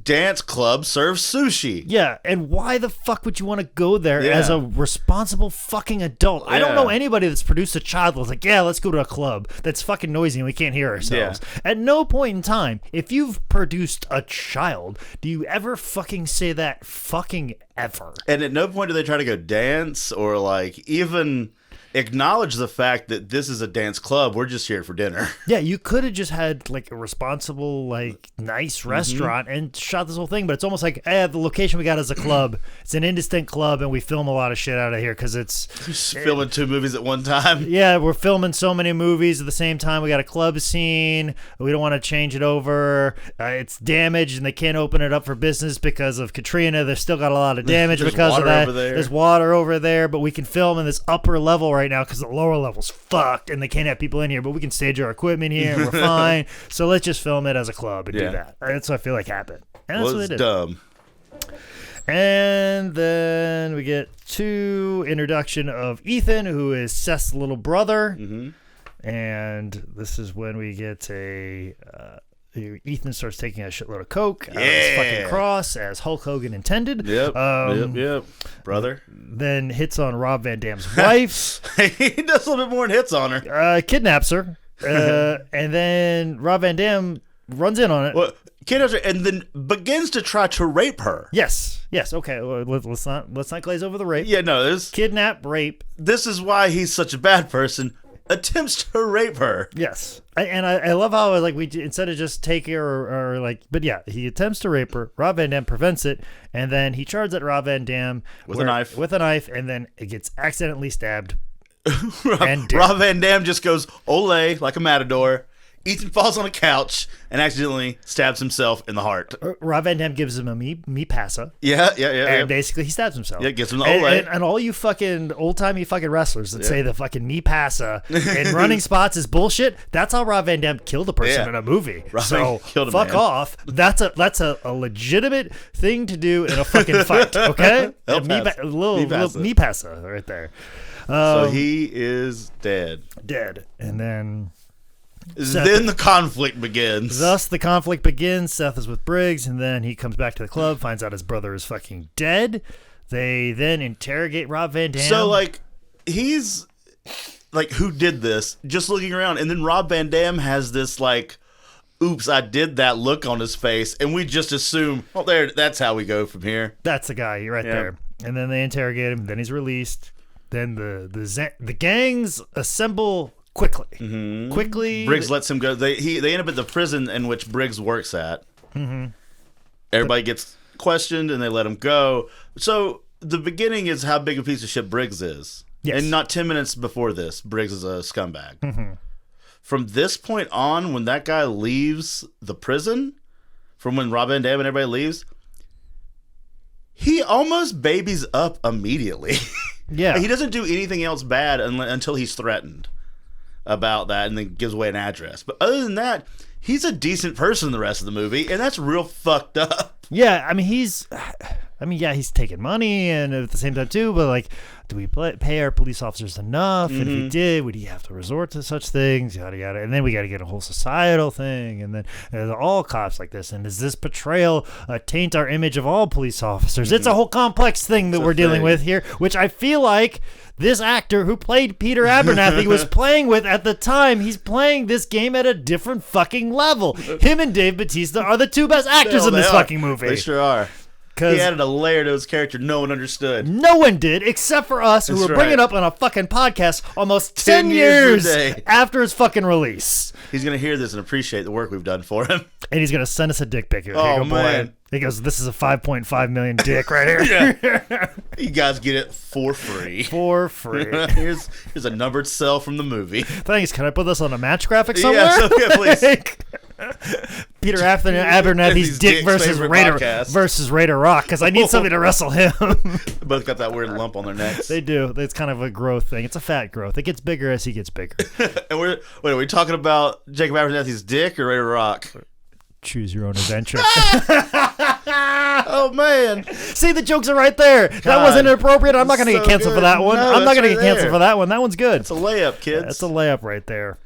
dance club serves sushi? Yeah, and why the fuck would you want to go there as a responsible fucking adult? I don't know anybody that's produced a child that's like, yeah, let's go to a club that's fucking noisy and we can't hear ourselves. Yeah. At no point in time, if you've produced a child, do you ever fucking say that fucking ever? And at no point do they try to go dance or like even acknowledge the fact that this is a dance club. We're just here for dinner. Yeah, you could have just had like a responsible, like nice restaurant and shot this whole thing, but it's almost like, the location we got is a club. It's an indistinct club, and we film a lot of shit out of here because it's filming 2 movies at one time. Yeah, we're filming so many movies at the same time. We got a club scene. We don't want to change it over. It's damaged, and they can't open it up for business because of Katrina. They've still got a lot of damage because of that. There's water over there, but we can film in this upper level right now because the lower level's fucked and they can't have people in here, but we can stage our equipment here and we're fine. So let's just film it as a club and do that. That's what I feel like happened. And that's what they did. Dumb. And then we get to introduction of Ethan, who is Seth's little brother. And this is when we get Ethan starts taking a shitload of coke out of his fucking cross, as Hulk Hogan intended. Yep. Brother. Then hits on Rob Van Dam's wife. He does a little bit more and hits on her. Kidnaps her. And then Rob Van Dam runs in on it. Well, kidnaps her and then begins to try to rape her. Yes. Okay. Well, let's not glaze over the rape. Yeah. No. This kidnap, rape. This is why he's such a bad person. Attempts to rape her. Yes. I love how like we instead of just take her or like, but yeah, he attempts to rape her. Rob Van Dam prevents it, and then he charges at Rob Van Dam with a knife, and then it gets accidentally stabbed. Rob Van Dam just goes ole like a matador. Ethan falls on a couch and accidentally stabs himself in the heart. Rob Van Dam gives him a me passa. Yeah. And basically he stabs himself. Yeah, gives him the ole. And all you fucking old-timey fucking wrestlers that say the fucking me passa in running spots is bullshit, that's how Rob Van Dam killed a person in a movie. So fuck off. That's a legitimate thing to do in a fucking fight, okay? Little me passa right there. So he is dead. And then... Then the conflict begins. Thus, the conflict begins. Seth is with Briggs, and then he comes back to the club, finds out his brother is fucking dead. They then interrogate Rob Van Dam. So, like, he's, like, who did this? Just looking around. And then Rob Van Dam has this, like, oops, I did that look on his face. And we just assume, that's how we go from here. That's the guy right there. And then they interrogate him. Then he's released. Then the gangs assemble... Quickly. Briggs lets him go. They end up at the prison in which Briggs works at. Everybody gets questioned and they let him go. So the beginning is how big a piece of shit Briggs is. Yes. And not 10 minutes before this, Briggs is a scumbag. From this point on, when that guy leaves the prison, from when Rob Van Dam and everybody leaves, he almost babies up immediately. Yeah. He doesn't do anything else bad until he's threatened about that and then gives away an address. But other than that, he's a decent person the rest of the movie, and that's real fucked up. Yeah, I mean, he's taking money and at the same time too, but like, do we pay our police officers enough? And if he did, would he have to resort to such things? Yada yada. And then we got to get a whole societal thing, and then there's all cops like this. And does this portrayal taint our image of all police officers? It's a whole complex thing that we're dealing with here, which I feel like this actor who played Peter Abernathy was playing with at the time. He's playing this game at a different fucking level. Him and Dave Bautista are the two best actors in this fucking movie. They sure are. He added a layer to his character no one understood. No one did, except for us, who were bringing it up on a fucking podcast almost 10 years after his fucking release. He's going to hear this and appreciate the work we've done for him. And he's going to send us a dick pic. Oh, man. He goes, this is a 5.5 million dick right here. You guys get it for free. For free. Here's a numbered cell from the movie. Thanks. Can I put this on a match graphic somewhere? Yeah, please. Peter Abernathy's dick versus Raider Rock, because I need somebody to wrestle him. They both got that weird lump on their necks. They do. It's kind of a growth thing. It's a fat growth. It gets bigger as he gets bigger. And are we talking about Jacob Abernathy's dick or Raider Rock? choose your own adventure. Oh man! See, the jokes are right there. That wasn't inappropriate. I'm not going to get canceled for that one. No, I'm not going to right get canceled there. for that one. That one's good. It's a layup, kids. That's a layup right there.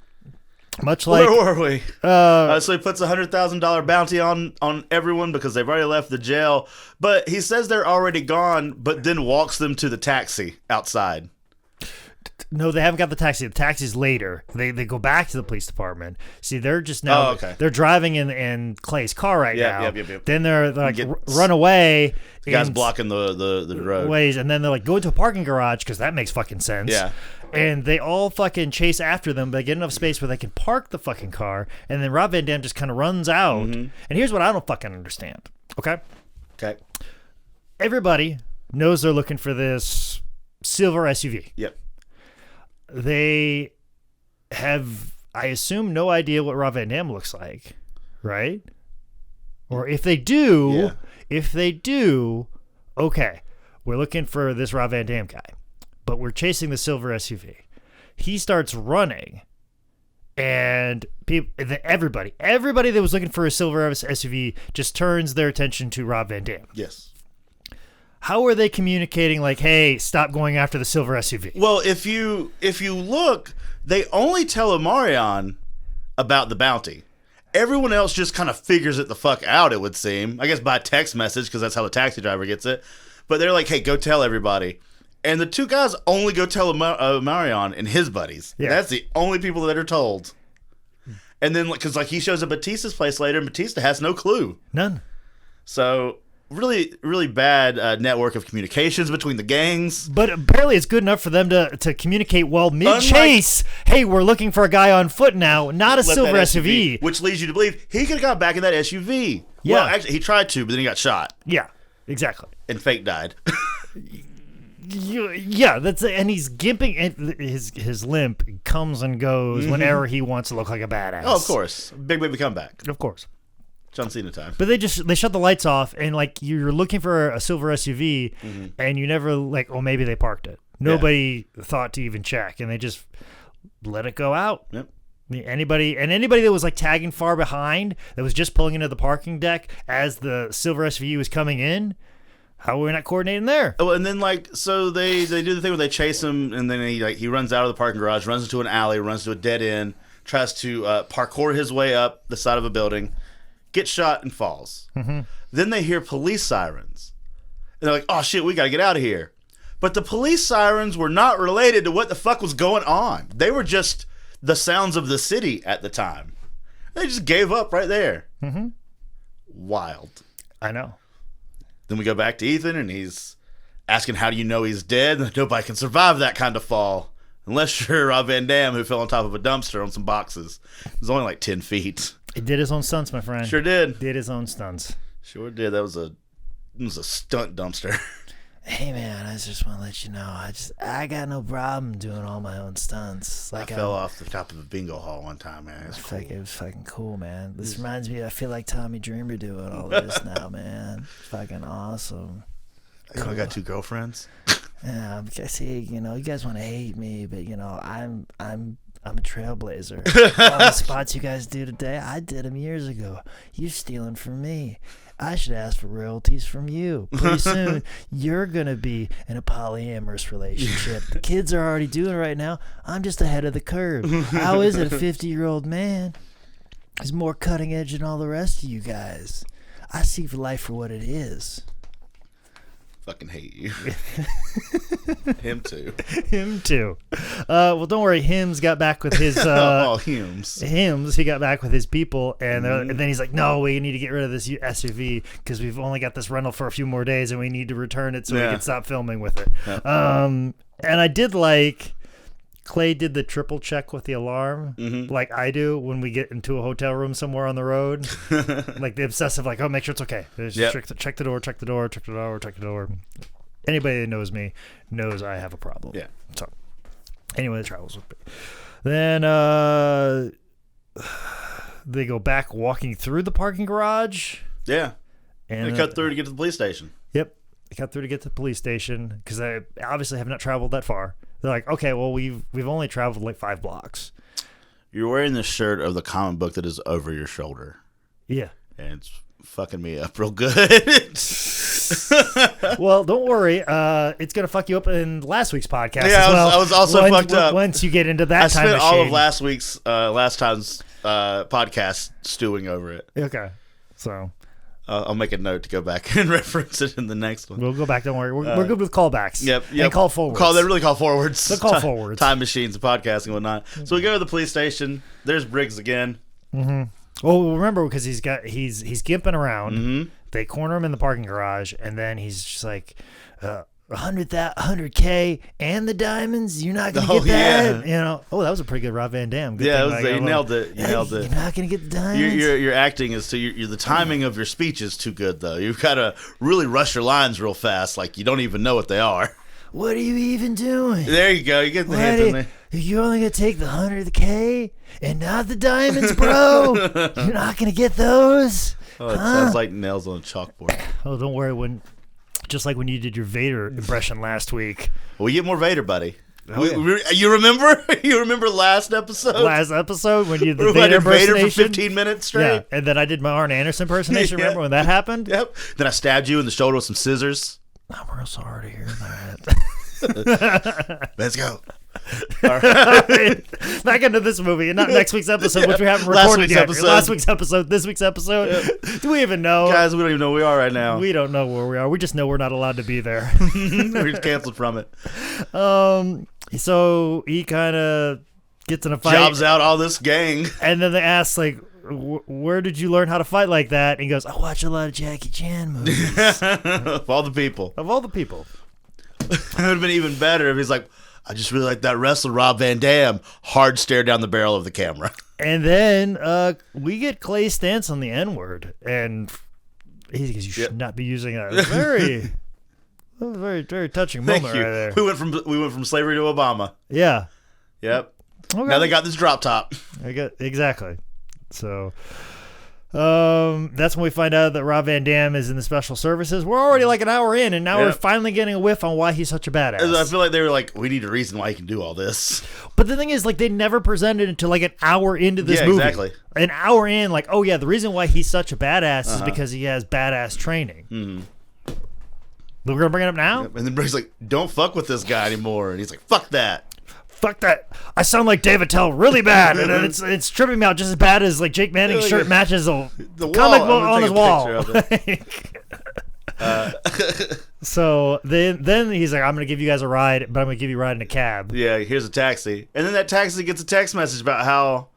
Much like Where were we? So he puts a $100,000 bounty on everyone because they've already left the jail. But he says they're already gone, but then walks them to the taxi outside. no, they haven't got the taxi. The taxi's later. They go back to the police department. See, they're just now. Oh, okay. They're driving in Clay's car right now. Yep. Then they're like run away. The guy's blocking the road. Ways, and then they're like, go into a parking garage because that makes fucking sense. Yeah. And they all fucking chase after them, but they get enough space where they can park the fucking car. And then Rob Van Dam just kind of runs out. And here's what I don't fucking understand. Okay. Everybody knows they're looking for this silver SUV. Yep. They have, I assume, no idea what Rob Van Dam looks like, right? Or if they do, okay, we're looking for this Rob Van Dam guy, but we're chasing the silver SUV. He starts running, and everybody that was looking for a silver SUV just turns their attention to Rob Van Dam. Yes. How are they communicating like, hey, stop going after the silver SUV? Well, if you look, they only tell Omarion about the bounty. Everyone else just kind of figures it the fuck out, it would seem. I guess by text message, because that's how the taxi driver gets it. But they're like, hey, go tell everybody. And the two guys only go tell Omarion and his buddies. Yeah. That's the only people that are told. And then, because he shows up at Batista's place later, and Batista has no clue. None. So... really, really bad network of communications between the gangs. But apparently it's good enough for them to communicate well mid-chase. Hey, we're looking for a guy on foot now, not a silver SUV. Which leads you to believe he could have got back in that SUV. Yeah. Well, actually, he tried to, but then he got shot. Yeah, exactly. And fake died. Yeah, and he's gimping, and his limp comes and goes whenever he wants to look like a badass. Oh, of course. Big baby comeback. Of course. John Cena time. But they shut the lights off, and like you're looking for a silver SUV, and you never maybe they parked it. Nobody thought to even check, and they just let it go out. Yep. Anybody that was like tagging far behind, that was just pulling into the parking deck as the silver SUV was coming in. How are we not coordinating there? Oh, and then so they do the thing where they chase him, and then he runs out of the parking garage, runs into an alley, runs to a dead end, tries to parkour his way up the side of a building. Gets shot and falls. Then they hear police sirens. And they're like, oh shit, we gotta get out of here. But the police sirens were not related to what the fuck was going on. They were just the sounds of the city at the time. They just gave up right there. Wild. I know. Then we go back to Ethan, and he's asking, how do you know he's dead? Nobody can survive that kind of fall. Unless you're Rob Van Dam, who fell on top of a dumpster on some boxes. It was only like 10 feet. He did his own stunts, my friend. Sure did. Did his own stunts. Sure did. That was a stunt dumpster. Hey man, I just want to let you know, I got no problem doing all my own stunts. I fell off the top of a bingo hall one time, man. It was fucking cool, man. This reminds me, I feel like Tommy Dreamer doing all this now, man. It's fucking awesome. Cool. I got 2 girlfriends. Yeah, see, you guys want to hate me, but I'm a trailblazer. All the spots you guys do today, I did them years ago. You're stealing from me. I should ask for royalties from you. Pretty soon, you're going to be in a polyamorous relationship. The kids are already doing it right now. I'm just ahead of the curve. How is it a 50-year-old man is more cutting edge than all the rest of you guys? I see life for what it is. Fucking hate you. Him too. Well, don't worry. Hims got back with his. Hims. He got back with his people, and then he's like, "No, we need to get rid of this SUV because we've only got this rental for a few more days, and we need to return it so we can stop filming with it." And I did like. Clay did the triple check with the alarm, like I do when we get into a hotel room somewhere on the road. Like the obsessive, like, oh, make sure it's okay. Check the door. Anybody that knows me knows I have a problem. Yeah. So, anyway, the travels with me. Then they go back walking through the parking garage. Yeah. And they cut through to get to the police station. Yep. They cut through to get to the police station because I obviously have not traveled that far. They're like, okay, well, we've only traveled like 5 blocks. You're wearing the shirt of the comic book that is over your shoulder. Yeah. and it's fucking me up real good. Well, don't worry. It's gonna fuck you up in last week's podcast. Yeah, as well. I was also fucked up once you get into that. I time spent all of machine. last time's podcast stewing over it. Okay, so I'll make a note to go back and reference it in the next one. we'll go back. Don't worry. We're good with callbacks. Yep. And call forwards. They really call forwards. They call forwards. Time machines and podcasting and whatnot. So we go to the police station. There's Briggs again. Mm-hmm. Well, remember because he's gimping around. Mm-hmm. They corner him in the parking garage, and then he's just like, 100K and the diamonds. You're not gonna get that. Yeah. That was a pretty good Rob Van Dam. Good Yeah, thing you nailed it. You nailed it. You're not gonna get the diamonds. Your acting is the timing of your speech is too good though. You've got to really rush your lines real fast, like you don't even know what they are. What are you even doing? There you go. You get the hands in there. You're only gonna take the 100K and not the diamonds, bro. You're not gonna get those. Oh, it sounds like nails on a chalkboard. Oh, don't worry. Just like when you did your Vader impression last week. Well, we get more Vader, buddy. Oh, You remember? You remember last episode? Last episode when you did the I Vader did Vader for impersonation? 15 minutes straight. Yeah, and then I did my Arn Anderson impersonation. Yeah. Remember when that happened? Yep. Then I stabbed you in the shoulder with some scissors. I'm real sorry to hear that. Let's go. Back into this movie, and not next week's episode, which we haven't recorded yet. Last week's episode, this week's episode. Yeah. Do we even know? Guys, we don't even know where we are right now. We don't know where we are. We just know we're not allowed to be there. We're just canceled from it. So he kind of gets in a fight. Jobs out all this gang. And then they ask, like, where did you learn how to fight like that? And he goes, I watch a lot of Jackie Chan movies. Of all the people. Of all the people. It would have been even better if he's like, I just really like that wrestler, Rob Van Dam. Hard stare down the barrel of the camera. And then we get Clay stance on the N-word. And he goes, you should not be using that. Very, very touching moment right there. We went from slavery to Obama. Yeah. Yep. Okay. Now they got this drop top. Exactly. So that's when we find out that Rob Van Dam is in the special services. We're already like an hour in, and now we're finally getting a whiff on why he's such a badass. I feel like they were like, we need a reason why he can do all this. But the thing is, like, they never presented it until like an hour into this movie. Exactly. An hour in, like, oh yeah, the reason why he's such a badass is because he has badass training. Mm-hmm. We're gonna bring it up now? Yep. And then Briggs like, don't fuck with this guy anymore. And he's like, fuck that. Fuck that. I sound like David Tell really bad. And it's tripping me out just as bad as like Jake Manning's shirt matches the comic book on his wall. So then he's like, I'm going to give you guys a ride, but I'm going to give you a ride in a cab. Yeah, here's a taxi. And then that taxi gets a text message about how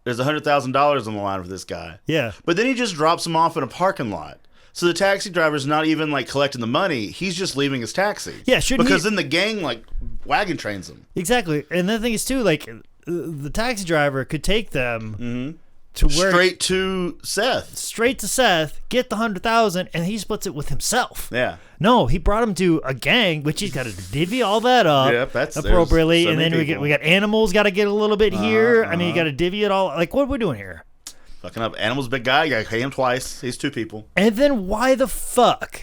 there's $100,000 on the line for this guy. Yeah. But then he just drops him off in a parking lot. So the taxi driver's not even like collecting the money. He's just leaving his taxi. Yeah, shouldn't Because then the gang like wagon trains him. Exactly. And the thing is too, like the taxi driver could take them to where straight to Seth, get the 100,000, and he splits it with himself. Yeah. No, he brought him to a gang, which he's got to divvy all that up appropriately, and then we got animals got to get a little bit here. I mean, you got to divvy it all. Like, what are we doing here? Fucking up. Animal's a big guy. You got to pay him twice. He's two people. And then why the fuck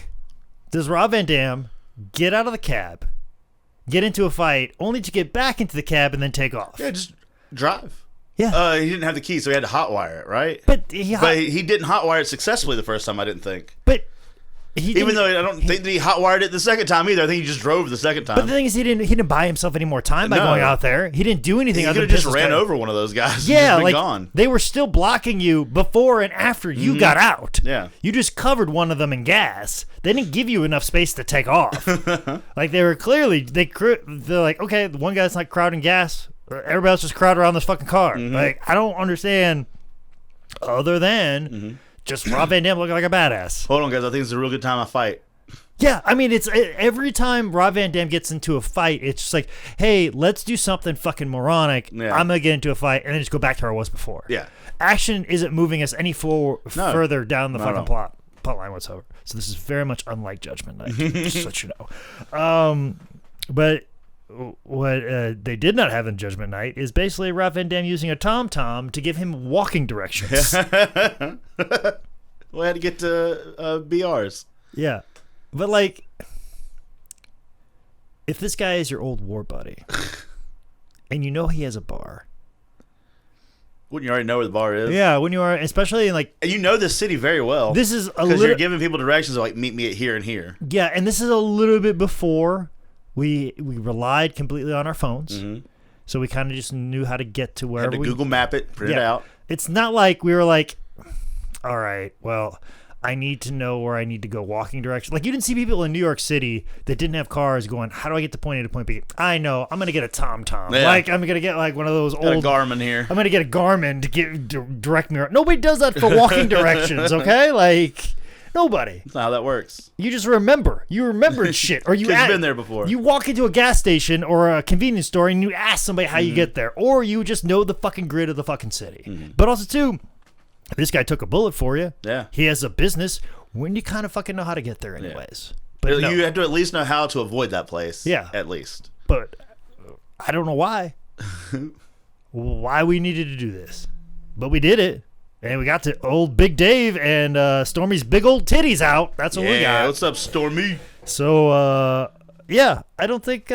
does Rob Van Dam get out of the cab, get into a fight, only to get back into the cab and then take off? Yeah, just drive. Yeah. He didn't have the key, so he had to hotwire it, right? But he didn't hotwire it successfully the first time, I didn't think. But even though I don't think that he hotwired it the second time either. I think he just drove the second time. But the thing is, he didn't buy himself any more time by going out there. He didn't do anything. He could have just ran over one of those guys. Yeah, and like gone. They were still blocking you before and after you got out. Yeah, you just covered one of them in gas. They didn't give you enough space to take off. Like they were clearly they're like, okay, the one guy's not crowding gas. Everybody else just crowd around this fucking car. Like I don't understand. Other than just Rob Van Dam looking like a badass. Hold on, guys. I think it's a real good time I fight. Yeah, I mean, it's every time Rob Van Dam gets into a fight, it's just like, hey, let's do something fucking moronic. Yeah. I'm going to get into a fight, and then just go back to where I was before. Yeah. Action isn't moving us any further down the fucking plot line whatsoever. So this is very much unlike Judgment Night, just so that you know. But what they did not have in Judgment Night is basically Rob Van Dam using a tom-tom to give him walking directions. Well, I had to get to BRs. Yeah. But, like, if this guy is your old war buddy, and you know he has a bar, Wouldn't you already know where the bar is? Yeah, when you are, especially in like... And you know this city very well. This is a because little... you're giving people directions like, meet me at here and here. Yeah, and this is a little bit before we relied completely on our phones. Mm-hmm. So we kind of just knew how to get to wherever Had to Google map it, print it out. It's not like we were like, all right, well... I need to know where I need to go walking direction. Like, you didn't see people in New York City that didn't have cars going, how do I get to point A to point B? I know. I'm going to get a TomTom. Yeah. Like, I'm going to get, like, one of those old... a Garmin here. I'm going to get a Garmin to direct me. Nobody does that for walking directions, okay? Like, nobody. That's not how that works. You just remember. You remembered shit. Or you've been there before. You walk into a gas station or a convenience store and you ask somebody how you get there. Or you just know the fucking grid of the fucking city. Mm-hmm. But also, too... This guy took a bullet for you. Yeah. He has a business. When you kind of fucking know how to get there anyways. Yeah. But no. You have to at least know how to avoid that place. Yeah. At least. But I don't know why. Why we needed to do this. But we did it. And we got to old Big Dave and Stormy's big old titties out. That's what we got. Yeah, what's up, Stormy? So, yeah, I don't think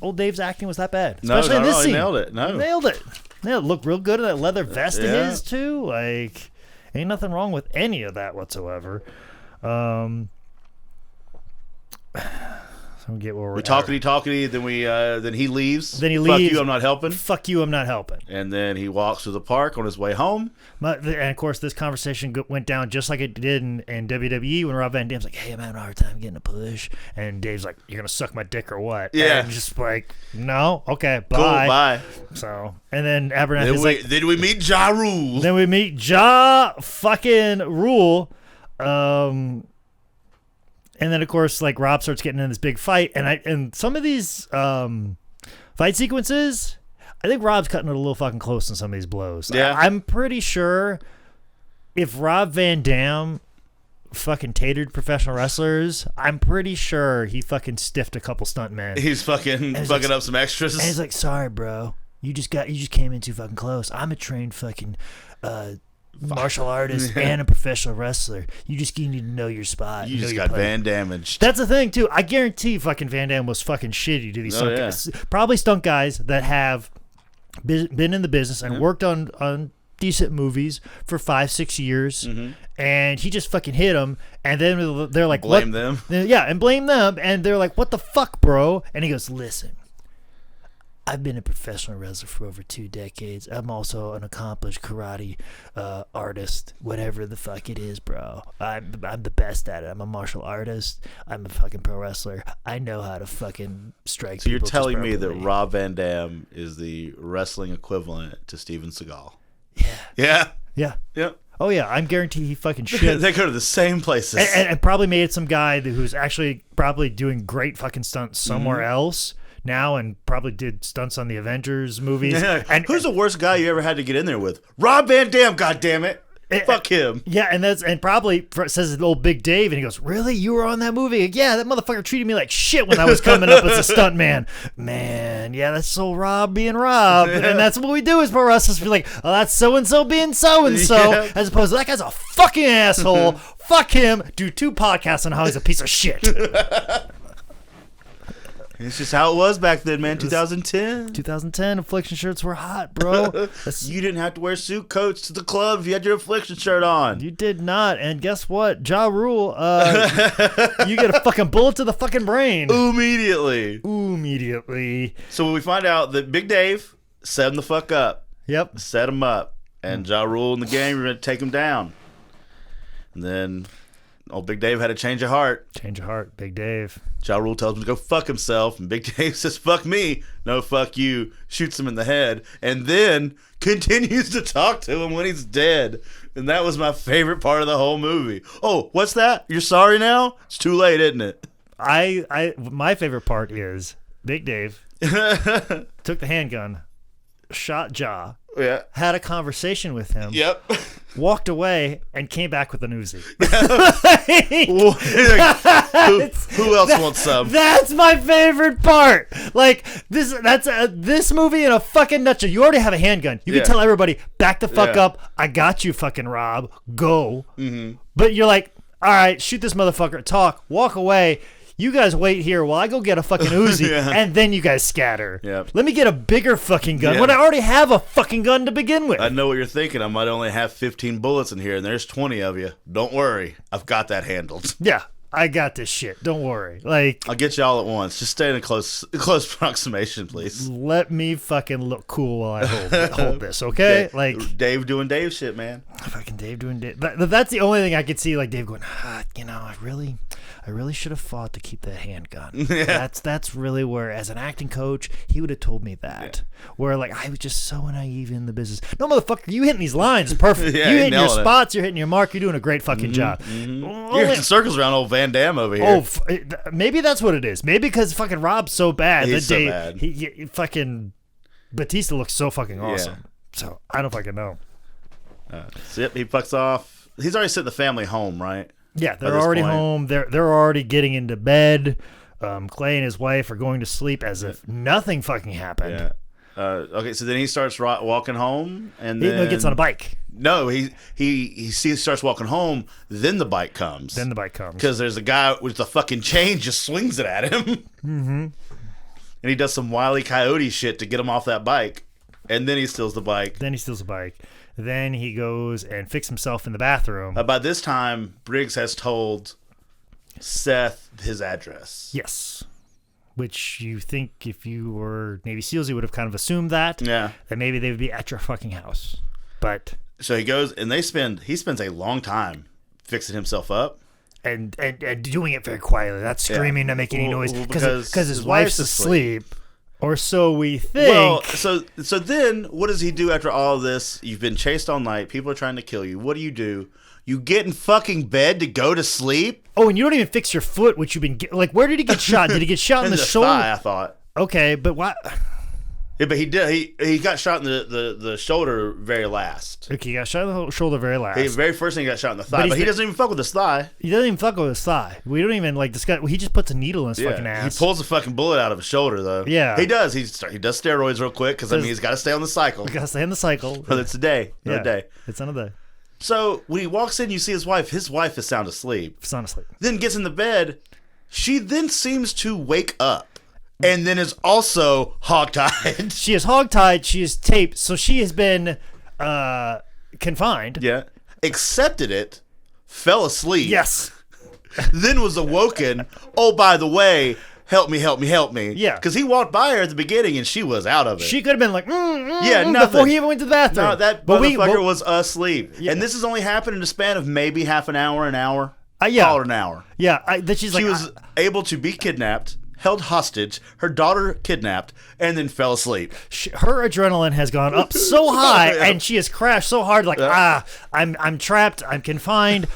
old Dave's acting was that bad. Especially in this scene. He nailed it. No. Nailed it. Yeah, it looked real good in that leather vest of his, too. Like, ain't nothing wrong with any of that whatsoever. So we get where we're talkity, then he leaves. Then he leaves. Fuck you, I'm not helping. Fuck you, I'm not helping. And then he walks through the park on his way home. And, of course, this conversation went down just like it did in WWE when Rob Van Dam's like, hey, I'm having a hard time getting a push. And Dave's like, you're going to suck my dick or what? Yeah. And just like, no, okay, bye. Cool, bye. So, and then Abernathy's like... Then we meet Ja Rule. Then we meet Ja fucking Rule. And then, of course, like Rob starts getting in this big fight, and some of these fight sequences, I think Rob's cutting it a little fucking close in some of these blows. Yeah, I'm pretty sure if Rob Van Dam fucking tatered professional wrestlers, I'm pretty sure he fucking stiffed a couple stuntmen. He's fucking bugging up some extras. And he's like, "Sorry, bro, you just came in too fucking close. I'm a trained fucking." Martial artist and a professional wrestler. You just need to know your spot. You just got Van Damaged. That's the thing, too. I guarantee fucking Van Dam was fucking shitty to these stunt guys. Probably stunt guys that have been in the business and worked on decent movies for 5-6 years. Mm-hmm. And he just fucking hit them. And then they're like, blame them. Yeah, and blame them. And they're like, what the fuck, bro? And he goes, listen. I've been a professional wrestler for over 2 decades. I'm also an accomplished karate artist, whatever the fuck it is, bro. I'm the best at it. I'm a martial artist. I'm a fucking pro wrestler. I know how to fucking strike. So you're telling me that Rob Van Dam is the wrestling equivalent to Steven Seagal? Yeah. Yeah. Yeah. Yep. Oh yeah, I'm guaranteed he fucking shit. They go to the same places, and probably made some guy who's actually probably doing great fucking stunts somewhere else now, and probably did stunts on the Avengers movies. Yeah. And who's the worst guy you ever had to get in there with? Rob Van Dam, goddammit. Fuck him. Yeah, and probably says Ol Big Dave, and he goes, really? You were on that movie? Yeah, that motherfucker treated me like shit when I was coming up as a stunt man. Man, yeah, that's so Rob being Rob. Yeah. And that's what we do as pro wrestlers. We're like, oh, that's so-and-so being so-and-so, as opposed to that guy's a fucking asshole. Fuck him. Do 2 podcasts on how he's a piece of shit. It's just how it was back then, man. 2010. 2010, Affliction shirts were hot, bro. You didn't have to wear suit coats to the club if you had your Affliction shirt on. You did not. And guess what? Ja Rule, you get a fucking bullet to the fucking brain. Immediately. So we find out that Big Dave set him the fuck up. Yep. Set him up. And Ja Rule and the gang were going to take him down. And then old Big Dave had a change of heart. Big Dave. Ja Rule tells him to go fuck himself, and Big Dave says, fuck me. No, fuck you. Shoots him in the head, and then continues to talk to him when he's dead. And that was my favorite part of the whole movie. Oh, what's that? You're sorry now? It's too late, isn't it? My favorite part is Big Dave took the handgun, shot Ja. Yeah. Had a conversation with him. Yep. Walked away and came back with an Uzi. Who else wants some? That's my favorite part. Like this movie in a fucking nutshell. You already have a handgun. You can tell everybody, back the fuck up. I got you, fucking Rob. Go. Mm-hmm. But you're like, all right, shoot this motherfucker. Talk. Walk away. You guys wait here while I go get a fucking Uzi, and then you guys scatter. Yep. Let me get a bigger fucking gun when I already have a fucking gun to begin with. I know what you're thinking. I might only have 15 bullets in here, and there's 20 of you. Don't worry. I've got that handled. Yeah. I got this shit. Don't worry. Like, I'll get you all at once. Just stay in a close approximation, please. Let me fucking look cool while I hold this, okay? Like Dave doing Dave shit, man. Fucking Dave doing Dave. That's the only thing I could see. Like Dave going, I really should have fought to keep that handgun. Yeah. That's really where, as an acting coach, he would have told me that. Yeah. Where like I was just so naive in the business. No, motherfucker, you hitting these lines perfect. Yeah, you hitting your spots. You're hitting your mark. You're doing a great fucking job. You're hitting circles around old Van Damme over here. Maybe that's what it is. Maybe because fucking Rob's so bad. He's so bad. He fucking Bautista looks so fucking awesome. Yeah. So I don't fucking know. So yep, he fucks off. He's already sent the family home, right? Yeah, they're already home. They're already getting into bed. Clay and his wife are going to sleep as if nothing fucking happened. Yeah. Okay, so then he starts walking home, and then he gets on a bike. No, he starts walking home. Then the bike comes. Because there's a guy with the fucking chain just swings it at him. Mm-hmm. And he does some Wile E. Coyote shit to get him off that bike, and then he steals the bike. Then he goes and fixes himself in the bathroom. By this time, Briggs has told Seth his address. Yes. Which you think if you were Navy SEALs, you would have kind of assumed that. Yeah. That maybe they would be at your fucking house. But so he goes and he spends a long time fixing himself up. And doing it very quietly. Not screaming, not making any noise. Because his wife's asleep. Or so we think. Well, so then what does he do after all of this? You've been chased all night. People are trying to kill you. What do? You get in fucking bed to go to sleep? Oh, and you don't even fix your foot, which you've been... Like, where did he get shot? Did he get shot in the shoulder? Thigh, I thought. Okay, but what... Yeah, but he did. He got shot in the shoulder very last. Okay, he got shot in the shoulder very last. The very first thing he got shot in the thigh, but he doesn't even fuck with his thigh. He doesn't even fuck with his thigh. We don't even like discuss. He just puts a needle in his fucking ass. He pulls a fucking bullet out of his shoulder though. Yeah, he does. He does steroids real quick because he's got to stay on the cycle. He got to stay on the cycle. But it's a day. Another day. It's another day. So when he walks in, you see his wife. His wife is sound asleep. Then gets in the bed. She then seems to wake up. And then is also hogtied. She is hogtied. She is taped. So she has been confined. Yeah. Accepted it. Fell asleep. Yes. Then was awoken. Oh, by the way, help me. Yeah. Because he walked by her at the beginning and she was out of it. She could have been like, nothing. Before he even went to the bathroom. No, that motherfucker was asleep. Yeah. And this has only happened in a span of maybe half an hour. Yeah. Call it an hour. Yeah. She was able to be kidnapped. Held hostage, her daughter kidnapped, and then fell asleep. Her adrenaline has gone up so high, and she has crashed so hard. Like, I'm trapped. I'm confined.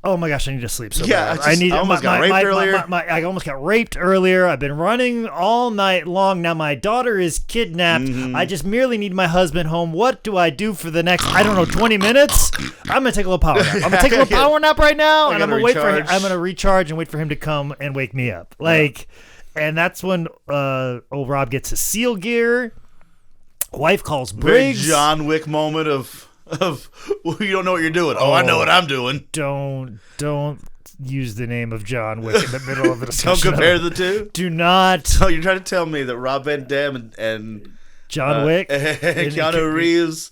Oh my gosh, I need to sleep so bad. I almost got raped earlier. I almost got raped earlier. I've been running all night long. Now my daughter is kidnapped. Mm-hmm. I just merely need my husband home. What do I do for the next, 20 minutes? I'm going to take a little power nap. I'm going to take a little power nap right now, and I'm going to wait for him. I'm going to recharge and wait for him to come and wake me up. And that's when old Rob gets his SEAL gear. Wife calls Briggs. Very John Wick moment of you don't know what you're doing. Oh, I know what I'm doing. Don't use the name of John Wick in the middle of a discussion. Don't compare the two. Do not. So you're trying to tell me that Rob Van Dam and John Wick and Keanu Reeves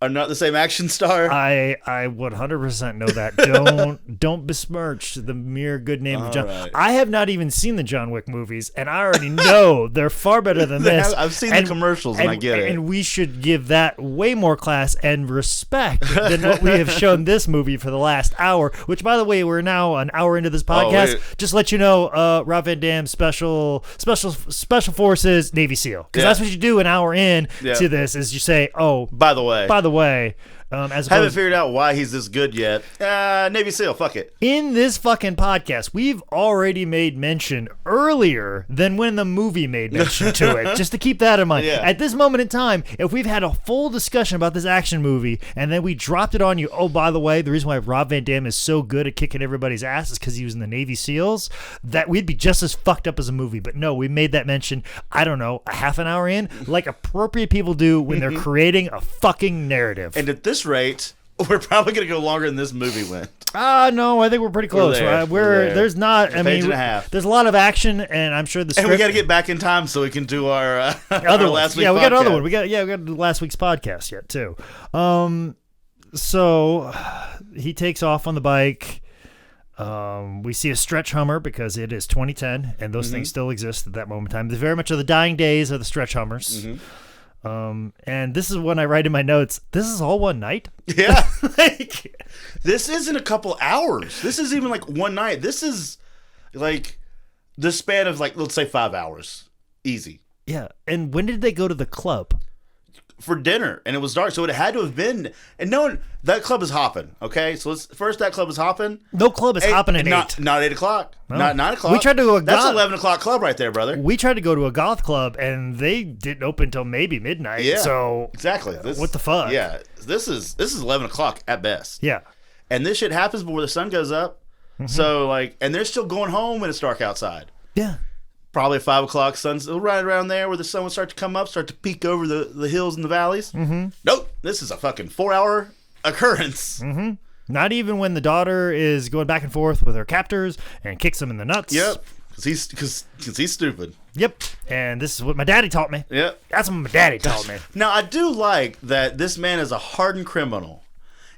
are not the same action star? I 100% know that. Don't besmirch the mere good name of John. Right. I have not even seen the John Wick movies, and I already know they're far better than this. I've seen the commercials, and I get it. And we should give that way more class and respect than what we have shown this movie for the last hour, which, by the way, we're now an hour into this podcast. Just let you know, Rob Van Dam, Special Forces, Navy SEAL. Because that's what you do an hour in to this, is you say, by the way, haven't figured out why he's this good yet. Navy SEAL, fuck it. In this fucking podcast, we've already made mention earlier than when the movie made mention to it. Just to keep that in mind. Yeah. At this moment in time, if we've had a full discussion about this action movie and then we dropped it on you, by the way, the reason why Rob Van Dam is so good at kicking everybody's ass is because he was in the Navy SEALs, that we'd be just as fucked up as a movie. But no, we made that mention, I don't know, a half an hour in, like appropriate people do when they're creating a fucking narrative. And at this rate, we're probably going to go longer than this movie went. No, I think we're pretty close. We're there. There's not. I Page mean, and a half. there's a lot of action, and I'm sure the script. And we got to get back in time so we can do our other last week's Yeah, we got another podcast. one. We got to do last week's podcast yet too. So he takes off on the bike. We see a stretch Hummer because it is 2010, and those things still exist at that moment in time. They're very much of the dying days of the stretch Hummers. And this is when I write in my notes, this is all one night? Yeah. This isn't a couple hours. This is even like one night. This is like the span of like, let's say 5 hours. Easy. Yeah. And when did they go to the club? For dinner, and it was dark, so it had to have been. And no one, that club is hopping. Okay, so that club is hopping. No club is hopping at 8. Not 8 o'clock. No. Not 9 o'clock. We tried to go to That's 11 o'clock club right there, brother. We tried to go to a goth club, and they didn't open until maybe midnight. Yeah, so exactly. What the fuck? Yeah, this is 11 o'clock at best. Yeah, and this shit happens before the sun goes up. So like, and they're still going home when it's dark outside. Yeah. Probably 5 o'clock, sun's right around there where the sun would start to come up, start to peek over the hills and the valleys. Nope, this is a fucking 4-hour occurrence. Not even when the daughter is going back and forth with her captors and kicks them in the nuts. Yep, because he's stupid. Yep, and this is what my daddy taught me. Yep, that's what my daddy taught me. Now I do like that this man is a hardened criminal,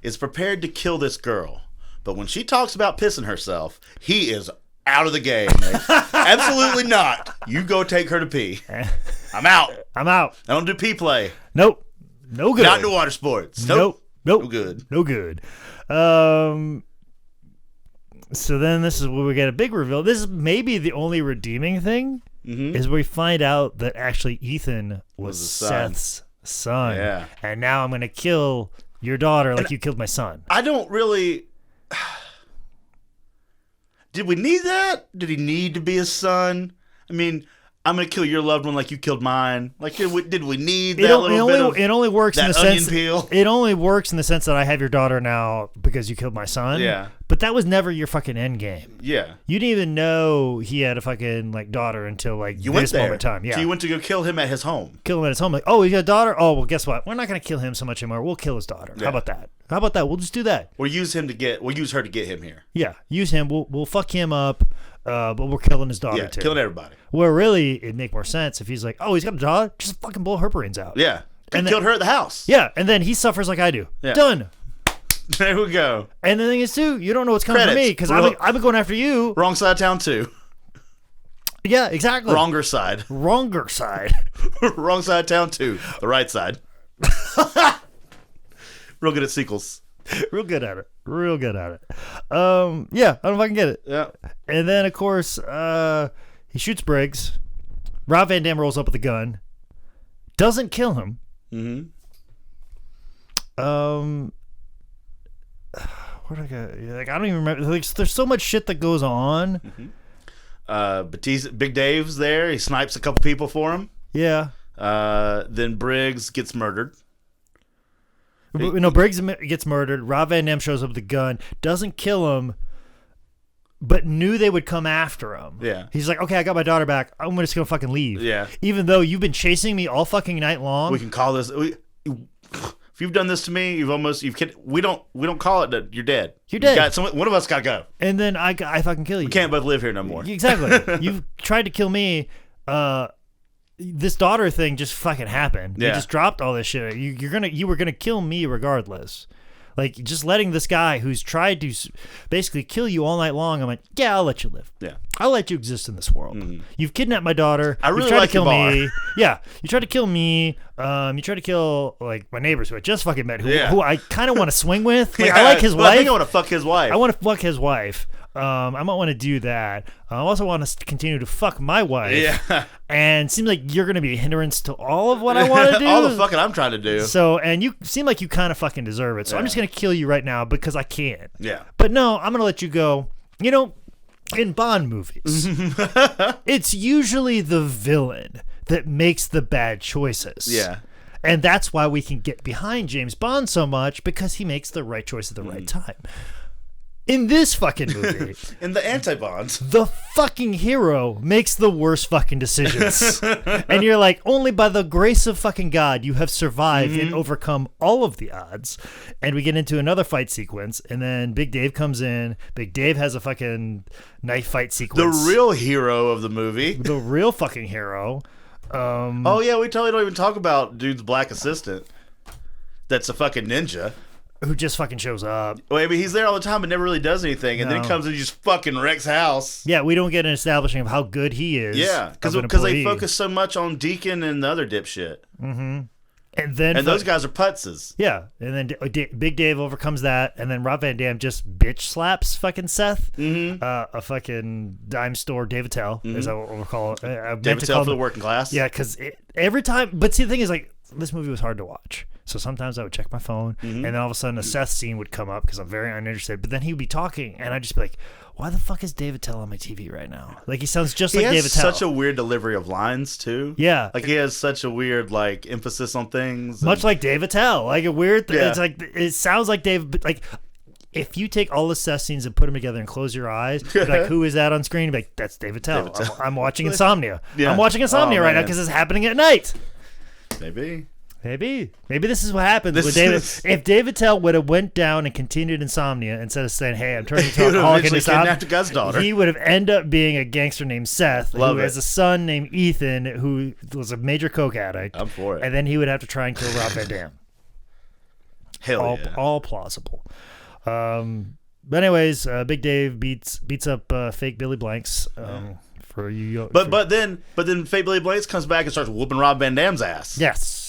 is prepared to kill this girl, but when she talks about pissing herself, he is out of the game. Absolutely not. You go take her to pee. I'm out. I don't do pee play. Nope. No good. Not into water sports. Nope. No good. No good. So then this is where we get a big reveal. This is maybe the only redeeming thing is we find out that actually Ethan was Seth's son. Yeah. And now I'm going to kill your daughter like you killed my son. I don't really... Did we need that? Did he need to be his son? I mean, I'm gonna kill your loved one like you killed mine. Like, did we need that little bit of it only works that in the onion sense peel? It only works in the sense that I have your daughter now because you killed my son. Yeah. But that was never your fucking end game. Yeah. You didn't even know he had a fucking like daughter until like you this went there. moment in time. Yeah. So you went to go kill him at his home. Kill him at his home. Like, oh, he got a daughter? Oh, well, guess what? We're not gonna kill him so much anymore. We'll kill his daughter. Yeah. How about that? We'll just do that. We'll use her to get him here. Yeah. Use him. We'll fuck him up. But we're killing his daughter too. Killing everybody. Well, really, it'd make more sense if he's like, oh, he's got a daughter, just fucking blow her brains out. Yeah. And killed her at the house. Yeah, and then he suffers like I do. Yeah. Done. There we go. And the thing is, too, you don't know what's coming for me because I've been going after you. Wrong side of town, too. Yeah, exactly. Wronger side. Wrong side, of town, too. The right side. Real good at sequels. Real good at it. Yeah, I don't know if I can get it. Yeah. And then, of course, he shoots Briggs. Rob Van Dam rolls up with a gun. Doesn't kill him. Where did I go? Like, I don't even remember. Like, there's so much shit that goes on. Bautista, Big Dave's there. He snipes a couple people for him. Yeah. Then Briggs gets murdered. No, Briggs gets murdered. Rob Van Dam shows up with a gun. Doesn't kill him, but knew they would come after him. Yeah. He's like, okay, I got my daughter back. I'm just going to fucking leave. Yeah. Even though you've been chasing me all fucking night long. We can call this... If you've done this to me, we don't call it that you're dead. You're dead. One of us got to go. And then I fucking kill you. We can't both live here no more. Exactly. You've tried to kill me. This daughter thing just fucking happened. Yeah. You just dropped all this shit. You were gonna kill me regardless. Like, just letting this guy who's tried to basically kill you all night long. I'm like, yeah, I'll let you live. Yeah, I'll let you exist in this world. You've kidnapped my daughter. I really tried like to kill the bar. me. Yeah, you tried to kill me. You tried to kill like my neighbors who I just fucking met, who I kind of want to swing with. Like, I like his wife. I think I want to fuck his wife. I want to fuck his wife. I might want to do that. I also want to continue to fuck my wife. Yeah. And it seems like you're going to be a hindrance to all of what I want to do. All the fucking I'm trying to do. So, and you seem like you kind of fucking deserve it. So I'm just going to kill you right now because I can. Yeah. But no, I'm going to let you go. You know, in Bond movies, it's usually the villain that makes the bad choices. Yeah. And that's why we can get behind James Bond so much, because he makes the right choice at the right time. In this fucking movie, in the anti-bonds, the fucking hero makes the worst fucking decisions. And you're like, only by the grace of fucking God you have survived and overcome all of the odds. And we get into another fight sequence, and then Big Dave comes in. Big Dave has a fucking knife fight sequence. The real hero of the movie. The real fucking hero. Oh, yeah, we totally don't even talk about dude's black assistant. That's a fucking ninja. Who just fucking shows up. Well, I mean, he's there all the time but never really does anything. And then he comes and just fucking wrecks house. Yeah, we don't get an establishing of how good he is. Yeah, because they focus so much on Deacon and the other dipshit. Mm-hmm. And those guys are putzes. Yeah, and then Big Dave overcomes that, and then Rob Van Dam just bitch slaps fucking Seth. A fucking dime store Dave Attell, is that what we'll call it. Dave Attell for the working class. Yeah, because every time, but see, the thing is, like, this movie was hard to watch. So sometimes I would check my phone, and then all of a sudden a Seth scene would come up because I'm very uninterested. But then he would be talking, and I'd just be like, why the fuck is Dave Attell on my TV right now? Like, he sounds just like Dave Attell. He has such a weird delivery of lines, too. Yeah. Like, he has such a weird, like, emphasis on things. Much like Dave Attell. Like, a weird... Yeah. It's like... It sounds like Dave... But, like... If you take all the Seth scenes and put them together and close your eyes, be like, who is that on screen? You'd be like, that's Dave Attell. I'm watching Insomnia. Yeah. I'm watching Insomnia right now because it's happening at night. Maybe this is what happens with David. If David Attell would have went down and continued Insomnia instead of saying, "Hey, I'm turning into an alcoholic," and kidnapped a guy's daughter, he would have ended up being a gangster named Seth, who has a son named Ethan, who was a major coke addict. I'm for it. And then he would have to try and kill Rob Van Dam. All plausible. But anyways, Big Dave beats up fake Billy Blanks. For you, but then fake Billy Blanks comes back and starts whooping Rob Van Dam's ass. Yes.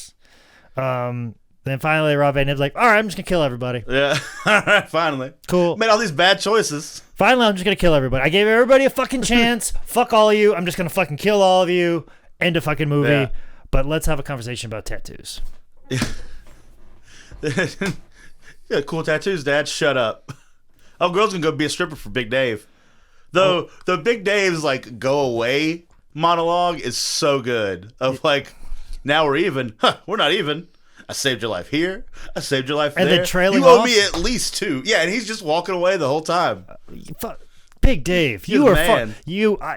Then finally Rob Van Dam's like, all right, I'm just gonna kill everybody. Yeah. All right, finally. Cool. Made all these bad choices. Finally, I'm just gonna kill everybody. I gave everybody a fucking chance. Fuck all of you. I'm just gonna fucking kill all of you. End of fucking movie. Yeah. But let's have a conversation about tattoos. Yeah, cool tattoos, Dad. Shut up. Oh, girl's gonna go be a stripper for Big Dave. Though the Big Dave's like go away monologue is so good. Of like, now we're even. Huh, we're not even. I saved your life here. I saved your life there. And then trailing you owe off? me at least 2. Yeah, and he's just walking away the whole time. Big Dave, You're you the are man.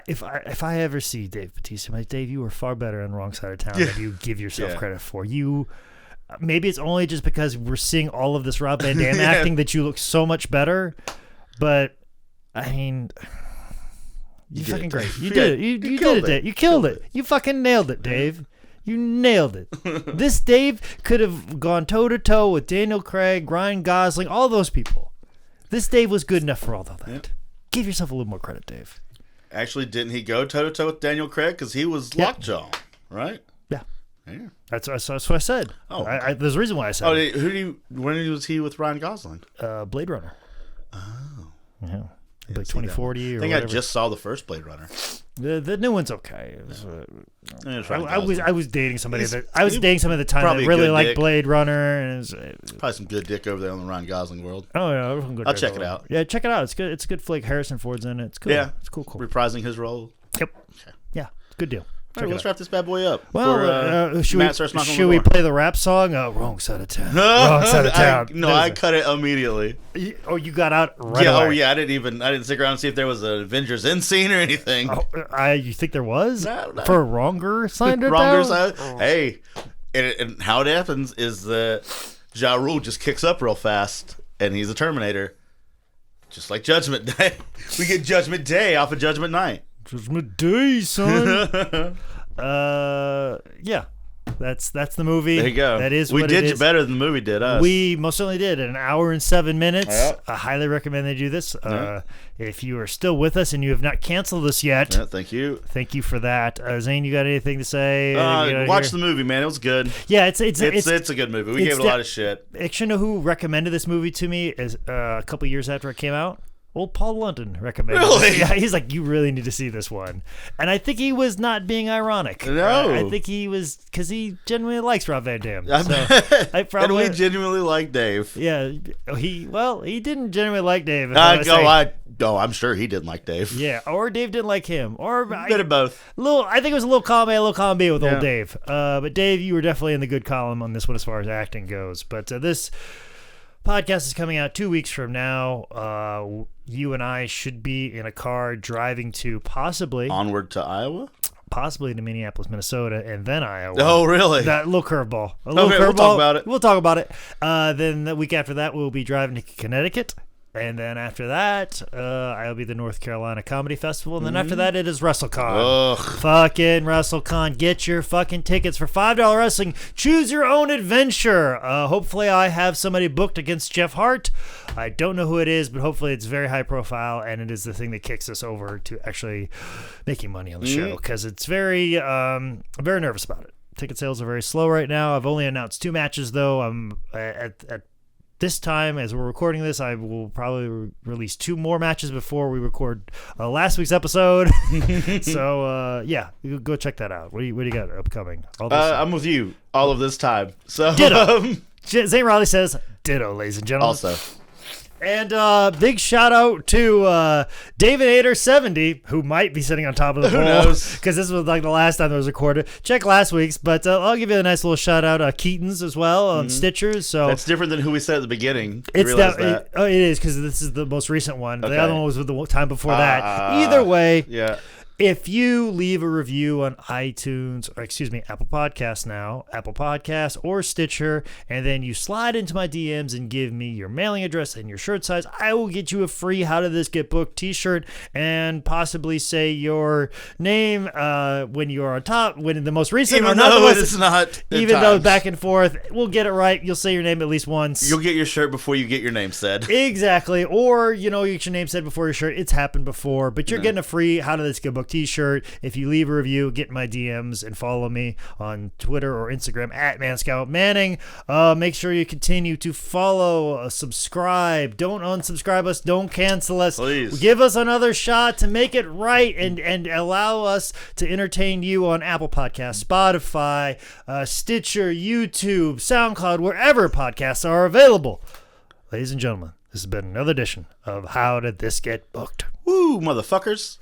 if I ever see Dave Bautista, I'm like, Dave, you are far better on the wrong side of town than you give yourself credit for. You, maybe it's only just because we're seeing all of this Rob Van Dam acting that you look so much better. But I mean, you fucking great. You did it. You did it. You killed it. You fucking nailed it, Dave. You nailed it. This Dave could have gone toe to toe with Daniel Craig, Ryan Gosling, all those people. This Dave was good enough for all of that. Yep. Give yourself a little more credit, Dave. Actually, didn't he go toe to toe with Daniel Craig because he was Lockjaw, right? Yeah. Yeah. That's what I said. Oh, there's a reason why I said. Oh, when was he with Ryan Gosling? Blade Runner. Oh. Yeah. Like 2040 or I think whatever. I just saw the first Blade Runner. The new one's okay. It was, I was dating somebody at the time that really liked dick. Blade Runner, and Probably some good dick over there on the Ryan Gosling world. Oh yeah, I'll check it out. Yeah, check it out. It's good. It's a good flick. Harrison Ford's in it. It's cool. Yeah, it's cool. Reprising his role. Yep. Okay. Yeah, good deal. All right, let's wrap this bad boy up. Well, should we play the rap song? Wrong side of town. Wrong side of town. I cut it immediately. You got out right away. Oh yeah, I didn't stick around and see if there was an Avengers end scene or anything. You think there was? No. For a wronger side of Wronger town? side. Hey, and how it happens is that Ja Rule just kicks up real fast, and he's a Terminator, just like Judgment Day. We get Judgment Day off of Judgment Night. Judgment Day, son. Yeah. That's the movie. There you go. That is we what did it you is. better than the movie did us. We most certainly did. In an hour and 7 minutes. Yep. I highly recommend they do this. If you are still with us and you have not canceled us yet, thank you. Thank you for that. Zane, you got anything to say? Watch the movie, man. It was good. Yeah, it's a good movie. We gave it a lot of shit. Actually, you know who recommended this movie to me is a couple years after it came out? Old Paul London recommended it. Really? Yeah, he's like, you really need to see this one. And I think he was not being ironic. No. I think he was, because he genuinely likes Rob Van Dam. And we genuinely like Dave. Yeah. He didn't genuinely like Dave. I'm sure he didn't like Dave. Yeah, or Dave didn't like him. Or a bit of both. I think it was a little column A, a little column B with old Dave. But Dave, you were definitely in the good column on this one as far as acting goes. But this Podcast is coming out 2 weeks from now. You and I should be in a car driving to possibly Onward to Iowa? Possibly to Minneapolis, Minnesota, and then Iowa. Oh, really? That little curveball. Okay, we'll talk about it. We'll talk about it. Then the week after that, we'll be driving to Connecticut. And then after that, I'll be the North Carolina Comedy Festival. And then after that, it is WrestleCon. Ugh. Fucking WrestleCon. Get your fucking tickets for $5 wrestling. Choose your own adventure. Hopefully, I have somebody booked against Jeff Hart. I don't know who it is, but hopefully it's very high profile. And it is the thing that kicks us over to actually making money on the show. Because it's very, I'm very nervous about it. Ticket sales are very slow right now. I've only announced 2 matches, though. I'm at this time, as we're recording this, I will probably release 2 more matches before we record last week's episode. So, yeah, go check that out. What do you got upcoming? I'm with you all of this time. So Ditto. Zane Riley says, ditto, ladies and gentlemen. Also. And big shout out to David Ader 70, who might be sitting on top of the Who poll. knows? Because this was like the last time it was recorded. Check last week's, but I'll give you a nice little shout out. Keaton's as well on Stitchers. So that's different than who we said at the beginning. It's Realize that. that. It is, because this is the most recent one. Okay. The other one was with the time before that. Either way, Yeah. if you leave a review on iTunes, or excuse me, Apple Podcasts now, Apple Podcasts or Stitcher, and then you slide into my DMs and give me your mailing address and your shirt size, I will get you a free How Did This Get Booked t-shirt and possibly say your name when you are on top, when the most recent Even or not the though most, it's not. even though back and forth, we'll get it right. You'll say your name at least once. You'll get your shirt before you get your name said. Exactly. Or, you get your name said before your shirt. It's happened before, but you're getting a free How Did This Get Booked t-shirt if you leave a review, get in my DMs, and follow me on Twitter or Instagram at ManScoutManning. Make sure you continue to follow, subscribe. Don't unsubscribe us. Don't cancel us. Please. Give us another shot to make it right and allow us to entertain you on Apple Podcasts, Spotify, Stitcher, YouTube, SoundCloud, wherever podcasts are available. Ladies and gentlemen, this has been another edition of How Did This Get Booked? Woo, motherfuckers.